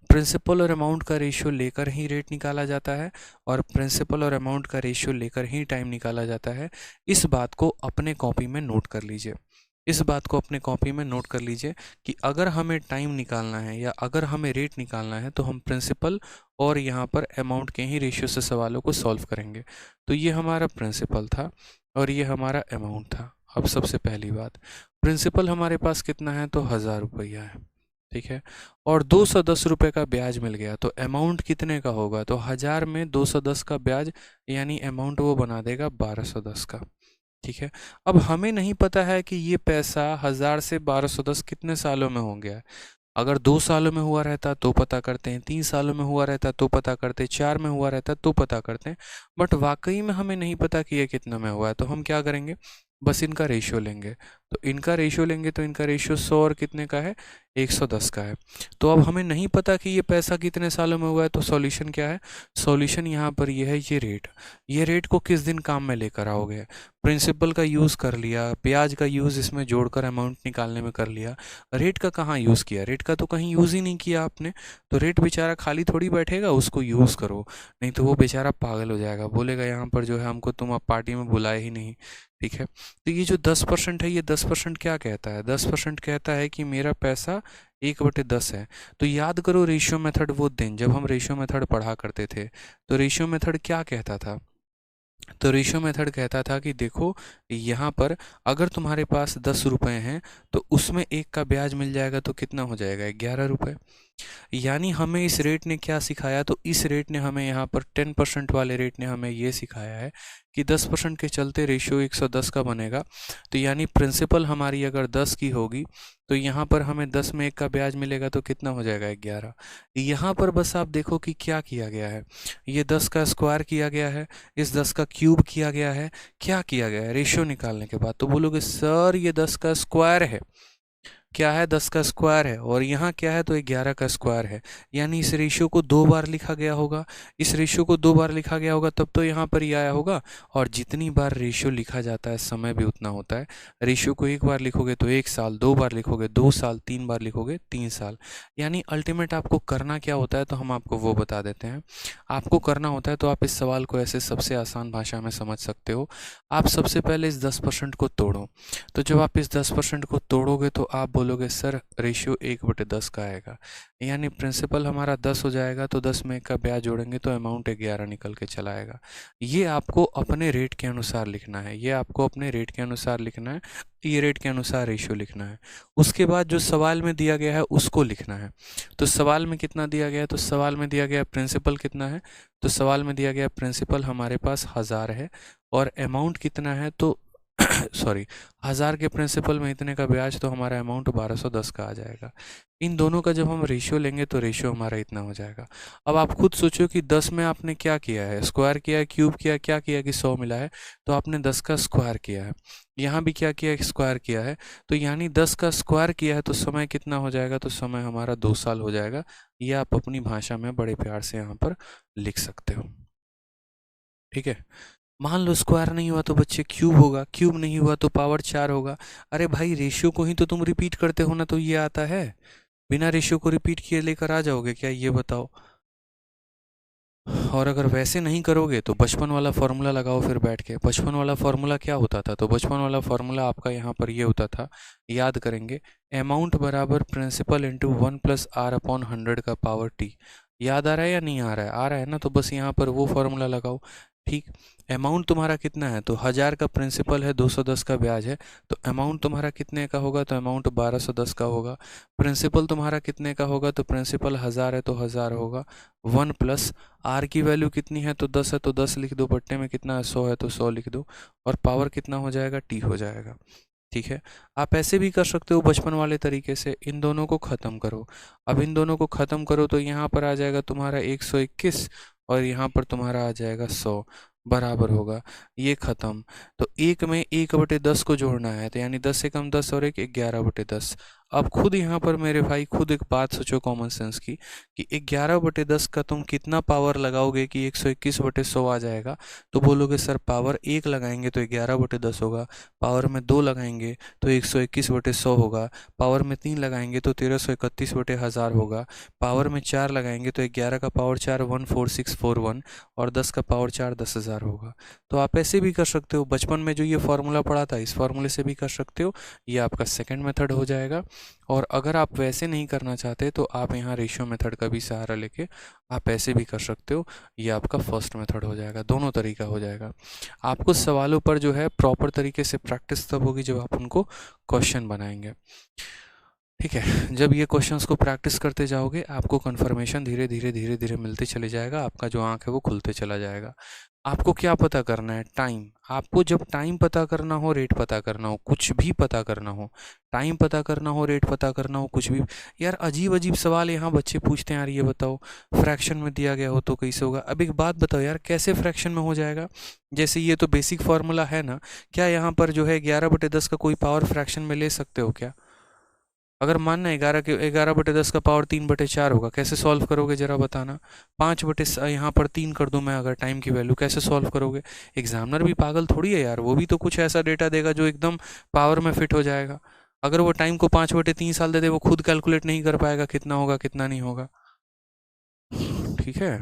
प्रिंसिपल और अमाउंट का रेशियो लेकर ही रेट निकाला जाता है, और प्रिंसिपल और अमाउंट का रेशियो लेकर ही टाइम निकाला जाता है। इस बात को अपने कॉपी में नोट कर लीजिए, इस बात को अपने कॉपी में नोट कर लीजिए कि अगर हमें टाइम निकालना है या अगर हमें रेट निकालना है तो हम प्रिंसिपल और यहाँ पर अमाउंट के ही रेशियो से सवालों को सॉल्व करेंगे। तो ये हमारा प्रिंसिपल था और ये हमारा अमाउंट था। अब सबसे पहली बात, प्रिंसिपल हमारे पास कितना है, तो 1000 रुपया है। ठीक है, और 210 रुपये का ब्याज मिल गया, तो अमाउंट कितने का होगा, तो 1000 में 210 का ब्याज, यानी अमाउंट वो बना देगा 1210 का। ठीक है, अब हमें नहीं पता है कि ये पैसा 1000 से 1210 कितने सालों में हो गया है। अगर 2 सालों में हुआ रहता तो पता करते हैं, 3 सालों में हुआ रहता तो पता करते, 4 में हुआ रहता तो पता करते हैं, बट वाकई में हमें नहीं पता कि ये कितना में हुआ है। तो हम क्या करेंगे, बस इनका रेशियो लेंगे, तो इनका रेशियो लेंगे, तो इनका रेशियो 100 और कितने का है, 110 का है। तो अब हमें नहीं पता कि ये पैसा कितने सालों में हुआ है, तो सॉल्यूशन क्या है, सॉल्यूशन यहाँ पर ये है, ये रेट को किस दिन काम में लेकर आओगे। प्रिंसिपल का यूज़ कर लिया, ब्याज का यूज़ इसमें जोड़कर अमाउंट निकालने में कर लिया, रेट का कहाँ यूज़ किया, रेट का तो कहीं यूज़ ही नहीं किया आपने। तो रेट बेचारा खाली थोड़ी बैठेगा, उसको यूज़ करो, नहीं तो वो बेचारा पागल हो जाएगा, बोलेगा यहाँ पर जो है हमको तुम अब पार्टी में बुलाए ही नहीं। ठीक है, तो ये जो 10% है, ये 10% क्या कहता है, 10% कहता है कि मेरा पैसा 1/10 है। तो याद करो रेशियो मेथड वो दिन जब हम रेशियो मेथड पढ़ा करते थे, तो रेशियो मेथड क्या कहता था, तो रेशियो मेथड कहता था कि देखो यहाँ पर अगर तुम्हारे पास 10 रुपये हैं तो उसमें एक का ब्याज मिल जाएगा, तो कितना हो जाएगा, 11 रुपये। यानी हमें इस रेट ने क्या सिखाया, तो इस रेट ने हमें यहाँ पर 10% वाले रेट ने हमें ये सिखाया है कि 10% के चलते रेशियो 110 का बनेगा। तो यानी प्रिंसिपल हमारी अगर 10 की होगी तो यहाँ पर हमें 10 में 1 का ब्याज मिलेगा, तो कितना हो जाएगा, 11। यहाँ पर बस आप देखो कि क्या किया गया है, ये 10 का स्क्वायर किया गया है, इस 10 का क्यूब किया गया है, क्या किया गया है, रेशियो निकालने के बाद तो बोलोगे सर ये 10 का स्क्वायर है, क्या है, 10 का स्क्वायर है, और यहाँ क्या है, तो 11 का स्क्वायर है। यानी इस रेशियो को 2 बार लिखा गया होगा, इस रेशियो को 2 बार लिखा गया होगा, तब तो यहाँ पर ये आया होगा। और जितनी बार रेशियो लिखा जाता है समय भी उतना होता है। रेशियो को 1 बार लिखोगे तो 1 साल, 2 बार लिखोगे 2 साल, 3 बार लिखोगे 3 साल। यानी अल्टीमेट आपको करना क्या होता है, तो हम आपको वो बता देते हैं। आपको करना होता है, तो आप इस सवाल को ऐसे सबसे आसान भाषा में समझ सकते हो। आप सबसे पहले इस 10% को तोड़ो, तो जब आप इस 10% को तोड़ोगे तो आप बोलोगे सर रेशियो 1/10 का आएगा, यानी प्रिंसिपल हमारा 10 हो जाएगा तो 10 में 1 का ब्याज जोड़ेंगे तो अमाउंट 11 निकल के चला आएगा। ये आपको अपने रेट के अनुसार लिखना है, ये आपको अपने रेट के अनुसार लिखना है, ये रेट के अनुसार रेशियो लिखना है। उसके बाद जो सवाल में दिया गया है उसको लिखना है। तो सवाल में कितना दिया गया है, तो सवाल में दिया गया प्रिंसिपल कितना है, तो सवाल में दिया गया प्रिंसिपल हमारे पास 1000 है और अमाउंट कितना है, तो सॉरी 1000 के प्रिंसिपल में इतने का ब्याज, तो हमारा अमाउंट 1210 का आ जाएगा। इन दोनों का जब हम रेशियो लेंगे तो रेशियो हमारा इतना हो जाएगा। अब आप खुद सोचो कि 10 में आपने क्या किया है, स्क्वायर किया है, क्यूब किया, क्या किया कि 100 मिला है, तो आपने 10 का स्क्वायर किया है। यहाँ भी क्या किया, स्क्वायर किया है, तो यानी 10 का स्क्वायर किया है तो समय कितना हो जाएगा, तो समय हमारा 2 साल हो जाएगा। ये आप अपनी भाषा में बड़े प्यार से यहाँ पर लिख सकते हो। ठीक है, मान लो स्क्वायर नहीं हुआ तो बच्चे क्यूब होगा, क्यूब नहीं हुआ तो पावर 4 होगा। अरे भाई रेशियो को ही तो तुम रिपीट करते हो ना, तो ये आता है। बिना रेशियो को रिपीट किए लेकर आ जाओगे क्या, ये बताओ। और अगर वैसे नहीं करोगे तो बचपन वाला फॉर्मूला लगाओ फिर बैठ के। बचपन वाला फॉर्मूला क्या होता था, तो बचपन वाला फॉर्मूला आपका यहाँ पर ये होता था, याद करेंगे, अमाउंट बराबर प्रिंसिपल इंटू 1+r/100 का पावर t। याद आ रहा है या नहीं आ रहा है, आ रहा है ना, तो बस यहाँ पर वो फॉर्मूला लगाओ। ठीक, अमाउंट तुम्हारा कितना है, तो 1000 का प्रिंसिपल है, 210 का ब्याज है, तो अमाउंट तुम्हारा कितने का होगा, तो अमाउंट 1210 का होगा। प्रिंसिपल तुम्हारा कितने का होगा, तो प्रिंसिपल 1000 है तो 1000 होगा। 1 प्लस आर की वैल्यू कितनी है, तो 10 है तो 10 लिख दो, बट्टे में कितना है 100 है तो 100 लिख दो, और पावर कितना हो जाएगा, टी हो जाएगा। ठीक है, आप ऐसे भी कर सकते हो बचपन वाले तरीके से, इन दोनों को ख़त्म करो। अब इन दोनों को ख़त्म करो तो यहाँ पर आ जाएगा तुम्हारा 121 और यहाँ पर तुम्हारा आ जाएगा 100, बराबर होगा, ये ख़त्म। तो एक में 1/10 को जोड़ना है, तो यानी 10 से कम 10 और 1 11/10। अब खुद यहाँ पर मेरे भाई खुद एक बात सोचो कॉमन सेंस की, कि 11/10 का तुम कितना पावर लगाओगे कि 121/100 आ जाएगा, तो बोलोगे सर पावर 1 लगाएंगे तो 11/10 होगा, पावर में 2 लगाएंगे तो 121/100 होगा, पावर में 3 लगाएंगे तो 1331/1000 होगा, पावर में 4 लगाएंगे तो 11 का पावर 4 14641 और 10 का पावर 4 10,000 होगा। तो आप ऐसे भी कर सकते हो, बचपन में जो ये फॉर्मूला पढ़ा था इस फॉर्मूले से भी कर सकते हो, ये आपका सेकंड मेथड हो जाएगा। और अगर आप वैसे नहीं करना चाहते तो आप यहाँ रेशियो मेथड का भी सहारा लेके आप ऐसे भी कर सकते हो, ये आपका फर्स्ट मेथड हो जाएगा। दोनों तरीका हो जाएगा। आपको सवालों पर जो है प्रॉपर तरीके से प्रैक्टिस तब होगी जब आप उनको क्वेश्चन बनाएंगे। ठीक है, जब ये क्वेश्चंस को प्रैक्टिस करते जाओगे आपको कंफर्मेशन धीरे धीरे धीरे धीरे मिलते चले जाएगा, आपका जो आँख है वो खुलते चला जाएगा। आपको क्या पता करना है, टाइम। आपको जब टाइम पता करना हो, रेट पता करना हो, कुछ भी पता करना हो, टाइम पता करना हो, रेट पता करना हो, कुछ भी, यार अजीब अजीब सवाल यहाँ बच्चे पूछते हैं, यार ये बताओ फ्रैक्शन में दिया गया हो तो कैसे होगा। अब एक बात बताओ यार, कैसे फ्रैक्शन में हो जाएगा, जैसे ये तो बेसिक फार्मूला है ना, क्या यहाँ पर जो है 11/10 का कोई पावर फ्रैक्शन में ले सकते हो क्या। अगर मानना 11/10 का पावर 3/4 होगा, कैसे सॉल्व करोगे जरा बताना। 5 यहाँ पर 3 कर दूं मैं अगर टाइम की वैल्यू, कैसे सॉल्व करोगे। एग्जामिनर भी पागल थोड़ी है यार, वो भी तो कुछ ऐसा डेटा देगा जो एकदम पावर में फिट हो जाएगा। अगर वो टाइम को 5/3 साल दे दे, वो खुद कैलकुलेट नहीं कर पाएगा कितना होगा कितना नहीं होगा। ठीक है,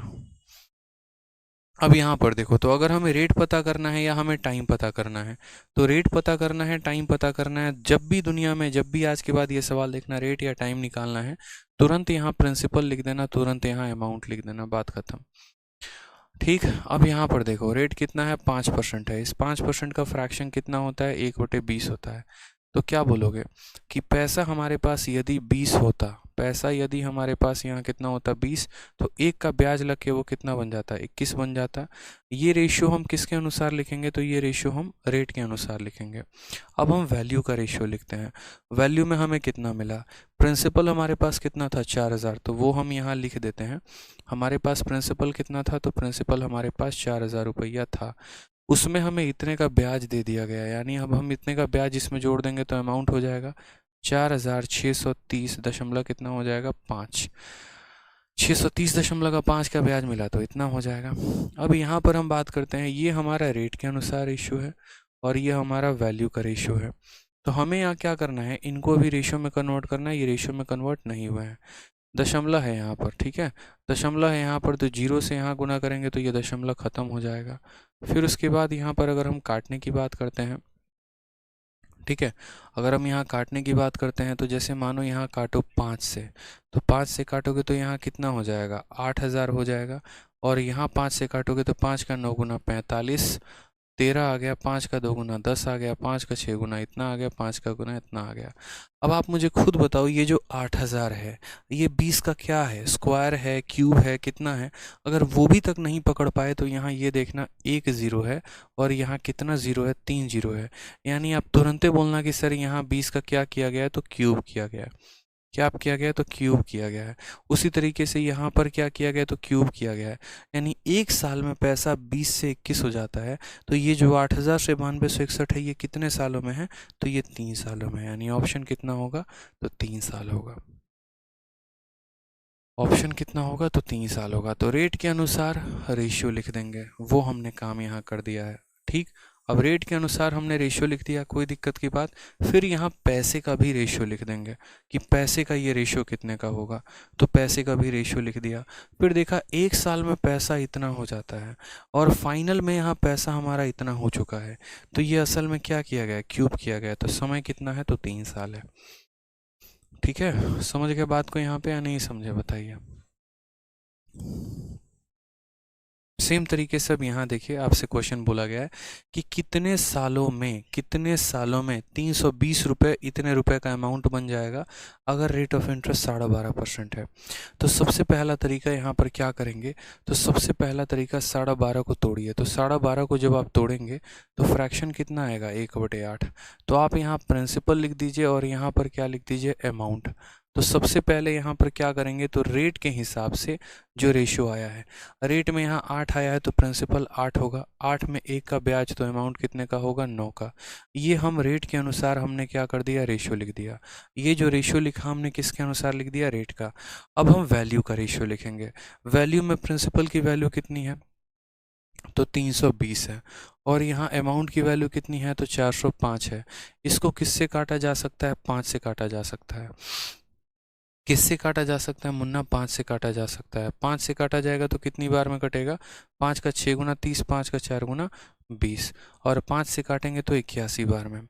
अब यहाँ पर देखो, तो अगर हमें रेट पता करना है या हमें टाइम पता करना है, तो रेट पता करना है, टाइम पता करना है। जब भी दुनिया में, जब भी आज के बाद ये सवाल देखना, रेट या टाइम निकालना है, तुरंत यहाँ प्रिंसिपल लिख देना, तुरंत यहाँ अमाउंट लिख देना, बात खत्म। ठीक, अब यहाँ पर देखो रेट कितना है, 5% है। इस 5% का फ्रैक्शन कितना होता है, 1/20 होता है। तो क्या बोलोगे कि पैसा हमारे पास यदि 20 होता, पैसा यदि हमारे पास यहाँ कितना होता 20, तो एक का ब्याज लग के वो कितना बन जाता, 21 बन जाता। ये रेशियो हम किसके अनुसार लिखेंगे, तो ये रेशियो हम रेट के अनुसार लिखेंगे। अब हम वैल्यू का रेशियो लिखते हैं। वैल्यू में हमें कितना मिला, प्रिंसिपल हमारे पास कितना था 4000, तो वो हम यहाँ लिख देते हैं। हमारे पास प्रिंसिपल कितना था, तो प्रिंसिपल हमारे पास 4000 रुपया था, उसमें हमें इतने का ब्याज दे दिया गया, यानी अब हम इतने का ब्याज इसमें जोड़ देंगे तो अमाउंट हो जाएगा 4630 दशमलव कितना हो जाएगा 5, 630.5 का ब्याज मिला तो इतना हो जाएगा। अब यहाँ पर हम बात करते हैं, ये हमारा रेट के अनुसार रेशियो है और ये हमारा वैल्यू का रेशियो है। तो हमें यहाँ क्या करना है, इनको भी रेशियो में कन्वर्ट करना है। ये रेशियो में कन्वर्ट नहीं हुआ है, दशमलव है यहाँ पर, ठीक है, दशमलव है यहाँ पर, तो 0 से यहाँ गुना करेंगे तो ये दशमलव ख़त्म हो जाएगा। फिर उसके बाद यहाँ पर अगर हम काटने की बात करते हैं, ठीक है। अगर हम यहाँ काटने की बात करते हैं तो जैसे मानो यहाँ काटो 5 से, तो 5 से काटोगे तो यहाँ कितना हो जाएगा, 8,000 हो जाएगा। और यहाँ 5 से काटोगे तो 5 का 9 गुना 45, 13 आ गया, 5 का 2 गुना 10 आ गया, 5 का 6 गुना इतना आ गया, 5 का गुना इतना आ गया। अब आप मुझे खुद बताओ, ये जो 8,000 है ये 20 का क्या है, स्क्वायर है, क्यूब है, कितना है? अगर वो भी तक नहीं पकड़ पाए तो यहाँ ये देखना एक ज़ीरो है, और यहाँ कितना ज़ीरो है, 3 ज़ीरो है। यानी आप तुरंते बोलना कि सर यहाँ 20 का क्या किया गया है, तो क्यूब किया गया है। क्या किया गया है, तो क्यूब किया गया है। उसी तरीके से यहाँ पर क्या किया गया है, तो क्यूब किया गया है। यानी एक साल में पैसा 20 से 21 हो जाता है। तो ये जो 8,000 से 9261 है ये कितने सालों में है, तो ये 3 सालों में है। यानी ऑप्शन कितना होगा, तो 3 साल होगा। ऑप्शन कितना होगा, तो 3 साल होगा। तो रेट के अनुसार रेशियो लिख देंगे, वो हमने काम यहाँ कर दिया है। ठीक, अब रेट के अनुसार हमने रेशियो लिख दिया, कोई दिक्कत की बात। फिर यहाँ पैसे का भी रेशियो लिख देंगे कि पैसे का ये रेशियो कितने का होगा, तो पैसे का भी रेशियो लिख दिया। फिर देखा एक साल में पैसा इतना हो जाता है, और फाइनल में यहाँ पैसा हमारा इतना हो चुका है। तो ये असल में क्या किया गया, क्यूब किया गया। तो समय कितना है, तो 3 साल है। ठीक है, समझ गए बात को यहाँ पे या नहीं समझे, बताइए। सेम तरीके से अब यहाँ देखिए, आपसे क्वेश्चन बोला गया है कि कितने सालों में 320 रुपये इतने रुपए का अमाउंट बन जाएगा अगर रेट ऑफ इंटरेस्ट 12.5% है। तो सबसे पहला तरीका यहाँ पर क्या करेंगे, तो सबसे पहला तरीका 12.5 को तोड़िए। तो 12.5 को जब आप तोड़ेंगे तो फ्रैक्शन कितना आएगा, 1/8। तो आप यहाँ प्रिंसिपल लिख दीजिए और यहाँ पर क्या लिख दीजिए, अमाउंट। तो सबसे पहले यहाँ पर क्या करेंगे, तो रेट के हिसाब से जो रेशियो आया है, रेट में यहाँ 8 आया है तो प्रिंसिपल 8 होगा, 8 में 1 का ब्याज, तो अमाउंट कितने का होगा, 9 का। ये हम रेट के अनुसार हमने क्या कर दिया, रेशियो लिख दिया। ये जो रेशियो लिखा हमने किसके अनुसार लिख दिया, रेट का। अब हम वैल्यू का रेशियो लिखेंगे। वैल्यू में प्रिंसिपल की वैल्यू कितनी है, तो 320 है, और यहाँ अमाउंट की वैल्यू कितनी है, तो 405 है। इसको किससे काटा जा सकता है, 5 से काटा जा सकता है। किससे काटा जा सकता है मुन्ना, 5 से काटा जा सकता है। 5 से काटा जाएगा तो कितनी बार में कटेगा, 5 का 6 गुना 30, 5 का 4 गुना 20, और 5 से काटेंगे तो 81 बार में।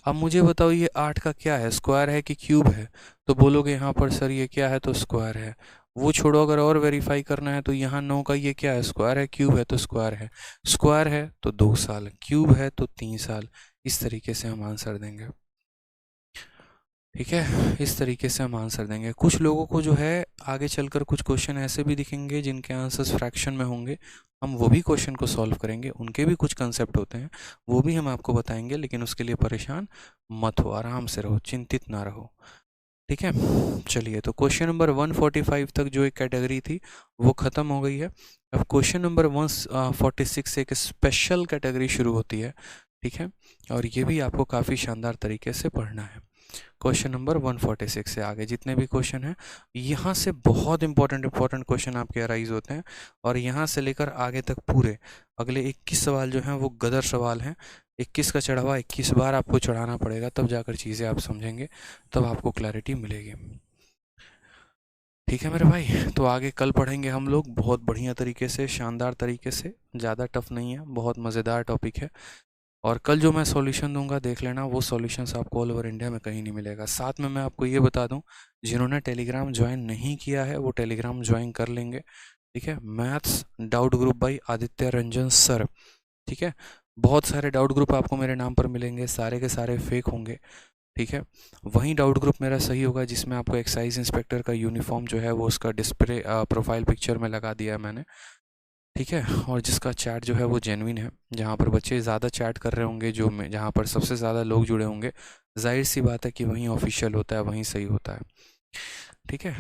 अब मुझे बताओ ये 8 का क्या है, स्क्वायर है कि क्यूब है? तो बोलोगे यहाँ पर सर ये क्या है, तो स्क्वायर है। वो छोड़ो, अगर और वेरीफाई करना है तो यहाँ 9 का ये क्या है, स्क्वायर है, क्यूब है, तो स्क्वायर है। स्क्वायर है तो 2 साल, क्यूब है तो 3 साल। इस तरीके से हम आंसर देंगे। ठीक है, इस तरीके से हम आंसर देंगे। कुछ लोगों को जो है आगे चलकर कुछ क्वेश्चन ऐसे भी दिखेंगे जिनके आंसर्स फ्रैक्शन में होंगे, हम वो भी क्वेश्चन को सॉल्व करेंगे। उनके भी कुछ कंसेप्ट होते हैं, वो भी हम आपको बताएंगे, लेकिन उसके लिए परेशान मत हो, आराम से रहो, चिंतित ना रहो। ठीक है, चलिए, तो क्वेश्चन नंबर 145 तक जो एक कैटेगरी थी वो ख़त्म हो गई है। अब क्वेश्चन नंबर 146 से एक स्पेशल कैटेगरी शुरू होती है। ठीक है, और ये भी आपको काफ़ी शानदार तरीके से पढ़ना है। क्वेश्चन नंबर 146 से आगे जितने भी क्वेश्चन हैं, यहाँ से बहुत इंपॉर्टेंट क्वेश्चन आपके अराइज होते हैं, और यहाँ से लेकर आगे तक पूरे अगले 21 सवाल जो हैं वो गदर सवाल हैं। 21 का चढ़ावा 21 बार आपको चढ़ाना पड़ेगा, तब जाकर चीज़ें आप समझेंगे, तब आपको क्लैरिटी मिलेगी। ठीक है मेरे भाई, तो आगे कल पढ़ेंगे हम लोग बहुत बढ़िया तरीके से, शानदार तरीके से, ज़्यादा टफ नहीं है, बहुत मज़ेदार टॉपिक है। और कल जो मैं सॉल्यूशन दूंगा देख लेना, वो सॉल्यूशंस आपको ऑल ओवर इंडिया में कहीं नहीं मिलेगा। साथ में मैं आपको ये बता दूं, जिन्होंने टेलीग्राम ज्वाइन नहीं किया है वो टेलीग्राम ज्वाइन कर लेंगे। ठीक है, maths doubt group by Aditya Ranjan sir. ठीक है, बहुत सारे डाउट ग्रुप आपको मेरे नाम पर मिलेंगे, सारे के सारे फेक होंगे। ठीक है, वही डाउट ग्रुप मेरा सही होगा जिसमें आपको एक्साइज इंस्पेक्टर का यूनिफॉर्म जो है वो उसका डिस्प्ले प्रोफाइल पिक्चर में लगा दिया है मैंने। ठीक है, और जिसका चैट जो है वो जेन्युइन है, जहाँ पर बच्चे ज़्यादा चैट कर रहे होंगे, जो में जहाँ पर सबसे ज़्यादा लोग जुड़े होंगे, जाहिर सी बात है कि वहीं ऑफिशियल होता है, वहीं सही होता है। ठीक है,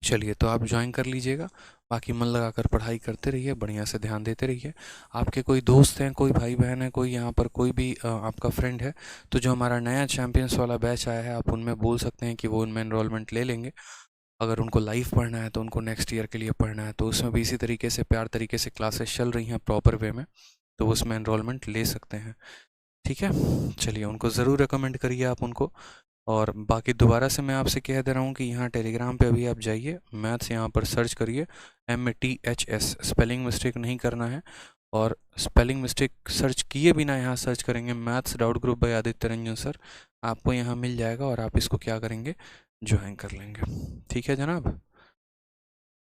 चलिए, तो आप ज्वाइन कर लीजिएगा। बाकी मन लगाकर पढ़ाई करते रहिए, बढ़िया से ध्यान देते रहिए। आपके कोई दोस्त हैं, कोई भाई बहन है, कोई यहाँ पर कोई भी आपका फ्रेंड है, तो जो हमारा नया चैम्पियंस वाला बैच आया है आप उनमें बोल सकते हैं कि वो उनमें एनरोलमेंट ले लेंगे। अगर उनको लाइव पढ़ना है तो उनको नेक्स्ट ईयर के लिए पढ़ना है, तो उसमें भी इसी तरीके से प्यार तरीके से क्लासेस चल रही हैं प्रॉपर वे में, तो उसमें एनरोलमेंट ले सकते हैं। ठीक है, चलिए, उनको ज़रूर रिकमेंड करिए आप उनको। और बाकी दोबारा से मैं आपसे कह दे रहा हूँ कि यहाँ टेलीग्राम पे अभी आप जाइए, मैथ्स यहाँ पर सर्च करिए, MATHS, स्पेलिंग मिस्टेक नहीं करना है। और स्पेलिंग मिस्टेक सर्च किए बिना यहाँ सर्च करेंगे maths doubt group by Aditya Ranjan sir, आपको यहाँ मिल जाएगा और आप इसको क्या करेंगे, ज्वाइन कर लेंगे। ठीक है जनाब,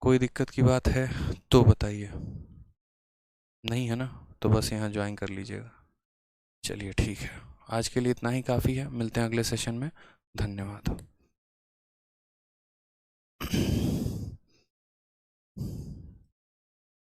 कोई दिक्कत की बात है तो बताइए, नहीं है ना, तो बस यहाँ ज्वाइन कर लीजिएगा। चलिए ठीक है, आज के लिए इतना ही काफ़ी है, मिलते हैं अगले सेशन में, धन्यवाद।